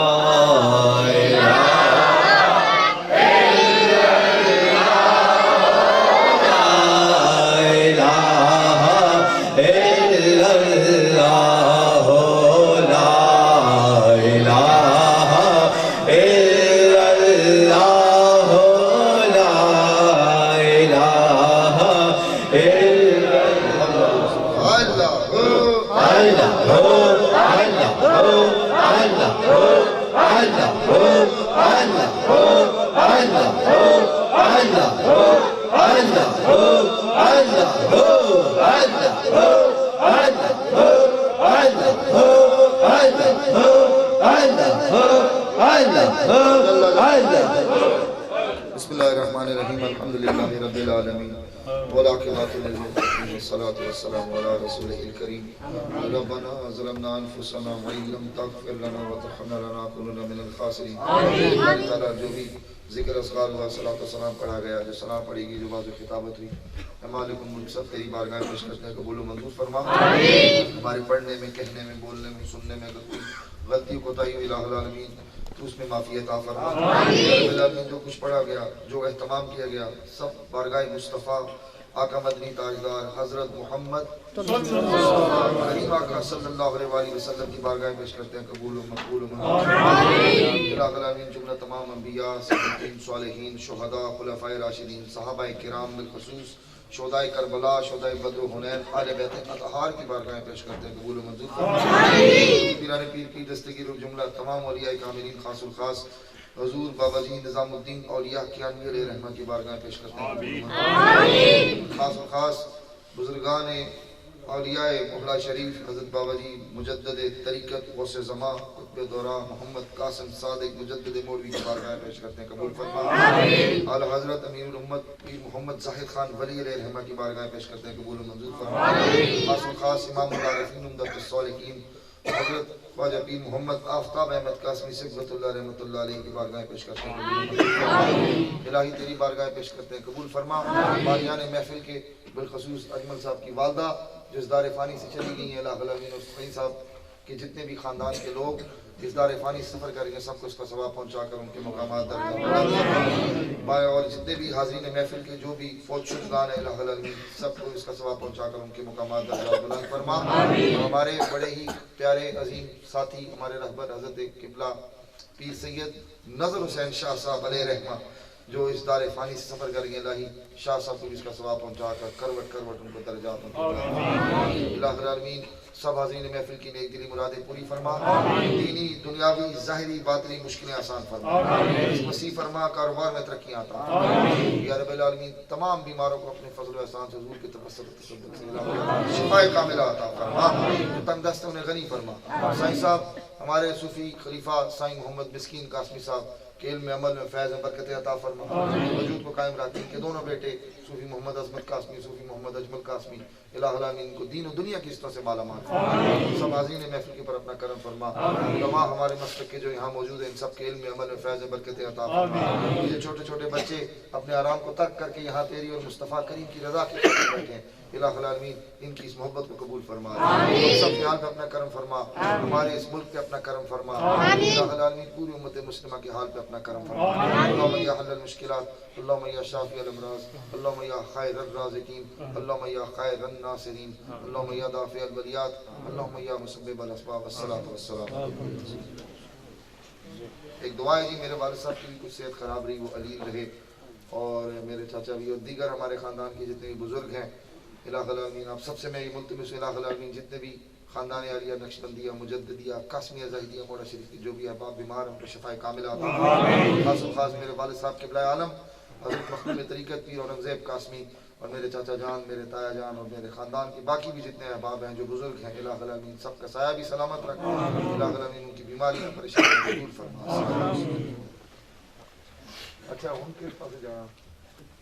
بسم اللہ الرحمن الرحیم الحمد للہ رب العالمین والعاقبۃ للمتقین والصلاۃ والسلام علی رسولہ الکریم ربنا ظلمنا انفسنا وان لم تغفر لنا وترحمنا لنکونن من الخاسرین آمین. تعالیٰ جو بھی ذکر اذکار و صلاۃ و سلام پڑھا گیا، جو سلام پڑھی گئی، جو باز خطابت ہوئی، اے مالک الملک سب تیری بارگاہ میں پیش کرتے ہیں، قبول و منظور فرما. ہمارے پڑھنے میں، کہنے میں، بولنے میں، سننے میں اگر کوئی غلطی کوتاہی ہوئی الہ العالمین تو اس میں معافی عطا فرما. رب العالمین جو کچھ پڑھا گیا، جو اہتمام کیا گیا، سب بارگاہ مصطفیٰ آقا مدنی تاجدار حضرت محمد کریم آقا صلی اللہ علیہ وآلہ وسلم کی بارگاہ پیش کرتے ہیں، قبول و مقبول و منظور. الہ العالمین جملہ تمام انبیاء، صدیقین، صالحین، شہداء، خلفائے راشدین، صحابہ کرام بالخصوص، شہداء کربلا، شہداء بدر و حنین، آل بیت اطہار کی بارگاہ پیش کرتے ہیں، قبول و منظور. پیران پیر کی دستگیر و جملہ تمام اولیاء کاملین، خاص الخاص حضور بابا جی نظام الدین اولیاء کیانوی علیہ رحمہ کی بارگاہ پیش کرتے ہیں، خاص و خاص بزرگان اولیاء محلہ شریف حضرت بابا جی مجدد طریقت غوث زمان قطب دورہ محمد قاسم صادق مجدد مولوی کی بارگاہ پیش کرتے ہیں، قبول فرما. اعلی حضرت امیر الامت پیر محمد زاہد خان ولی علیہ رحمہ کی بارگاہ پیش کرتے ہیں، قبول و منظور فرما. خاص و خاص امام العارفین عمدۃ الصالحین حضرت خواجہ پیر محمد آفتاب احمد قاسمی صبغت اللہ رحمۃ اللہ علیہ کی بارگاہ پیش کرتے ہیں، الہی تیری بارگاہ پیش کرتے ہیں، قبول فرما. باریان محفل کے بالخصوص اجمل صاحب کی والدہ جو اس دار فانی سے چلی گئی ہیں، الہ العالمین اور سعید صاحب کے جتنے بھی خاندان کے لوگ اس دار فانی سے سفر کریں گے، سب کو اس کا ثواب پہنچا کر ان کے مقامات درجہ، اور جتنے بھی حاضرین محفل کے جو بھی فوت شدگان ہیں، الہ العالمین سب کو اس کا ثواب پہنچا کر ان کے مقامات درجات بلند فرما. ہمارے بڑے ہی پیارے عظیم ساتھی، ہمارے رہبر حضرت قبلہ پیر سید نظر حسین شاہ صاحب علیہ رحمہ جو اس دار فانی سے سفر کریں گے، الہی شاہ صاحب کو اس کا ثواب پہنچا کر کروٹ کروٹ ان کو درجات ان کو الہ العالمین سب حاضرین محفل کی نیک دلی مرادیں پوری فرما. دینی دنیاوی ظاہری باطنی مشکلیں آسان فرما، وسیع فرما، کاروبار میں ترقیاں عطا. یا رب العالمین تمام بیماروں کو اپنے فضل و احسان سے حضور کی تبسط تصدق سے شفاء کاملہ عطا فرما. تنگ دست انہیں غنی فرما. سائیں صاحب ہمارے صوفی خلیفہ سائیں محمد مسکین قاسمی صاحب کہ علم عمل میں فیض برکت عطا فرما، وجود کو قائم رکھیں. کے دونوں بیٹے صوفی محمد عظمت قاسمی، صوفی محمد اجمل قاسمی، الہ العالمین کو دین و دنیا کی عزتوں سے مالا مال فرما. سب حاضرین محفل کے پر اپنا کرم فرما. علماء ہمارے مسلک کے جو یہاں موجود ہیں ان سب کے علم عمل میں فیض برکت عطا فرما. یہ چھوٹے چھوٹے بچے اپنے آرام کو ترک کر کے یہاں تیری اور مصطفیٰ کریم کی رضا کے خاطر بیٹھے ہیں، الہ العالمین ان کی اس محبت کو قبول فرما. سب کے حال پہ اپنا کرم فرما، ہمارے اس ملک پہ اپنا کرم فرما. الہ العالمین پوری امت مسلمہ کے حال پہ اپنا کرم فرما. اللہم یا حل المشکلات، اللہم یا شافی الامراض، اللہم یا خیر الرازقین، اللہم یا خیر الناصرین، اللہم یا دافع البلیات، اللہم یا مسبب الاسباب. والصلاۃ والسلام. ایک دعا ہے جی، میرے والد صاحب کی بھی کچھ صحت خراب رہی، وہ علیل رہے، اور میرے چاچا بھی اور دیگر ہمارے خاندان کے جتنے بھی بزرگ ہیں، الہ العالمین آپ سب سے میں یہ ملتمس ہوں، الہ العالمین جتنے بھی خاندان عالیہ، نقشبندیہ، مجددیہ، قاسمیہ، زاہدیہ، مولا شریف کی جو بھی احباب بیمار ہیں ان کو شفاء کاملہ عطا فرما. خاص و خاص میرے والد صاحب قبلہ عالم حضرت مخدوم طریقت پیر اورنگزیب قاسمی اور میرے چاچا جان، میرے تایا جان اور میرے خاندان کی باقی بھی جتنے احباب ہیں جو بزرگ ہیں، الہ العالمین سب کا سایہ بھی سلامت رکھ، الہ العالمین ان کی بیماریاں پریشانیاں دور فرما. اچھا ان کے پاس جانا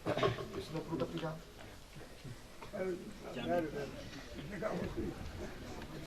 اس نے پروٹک جان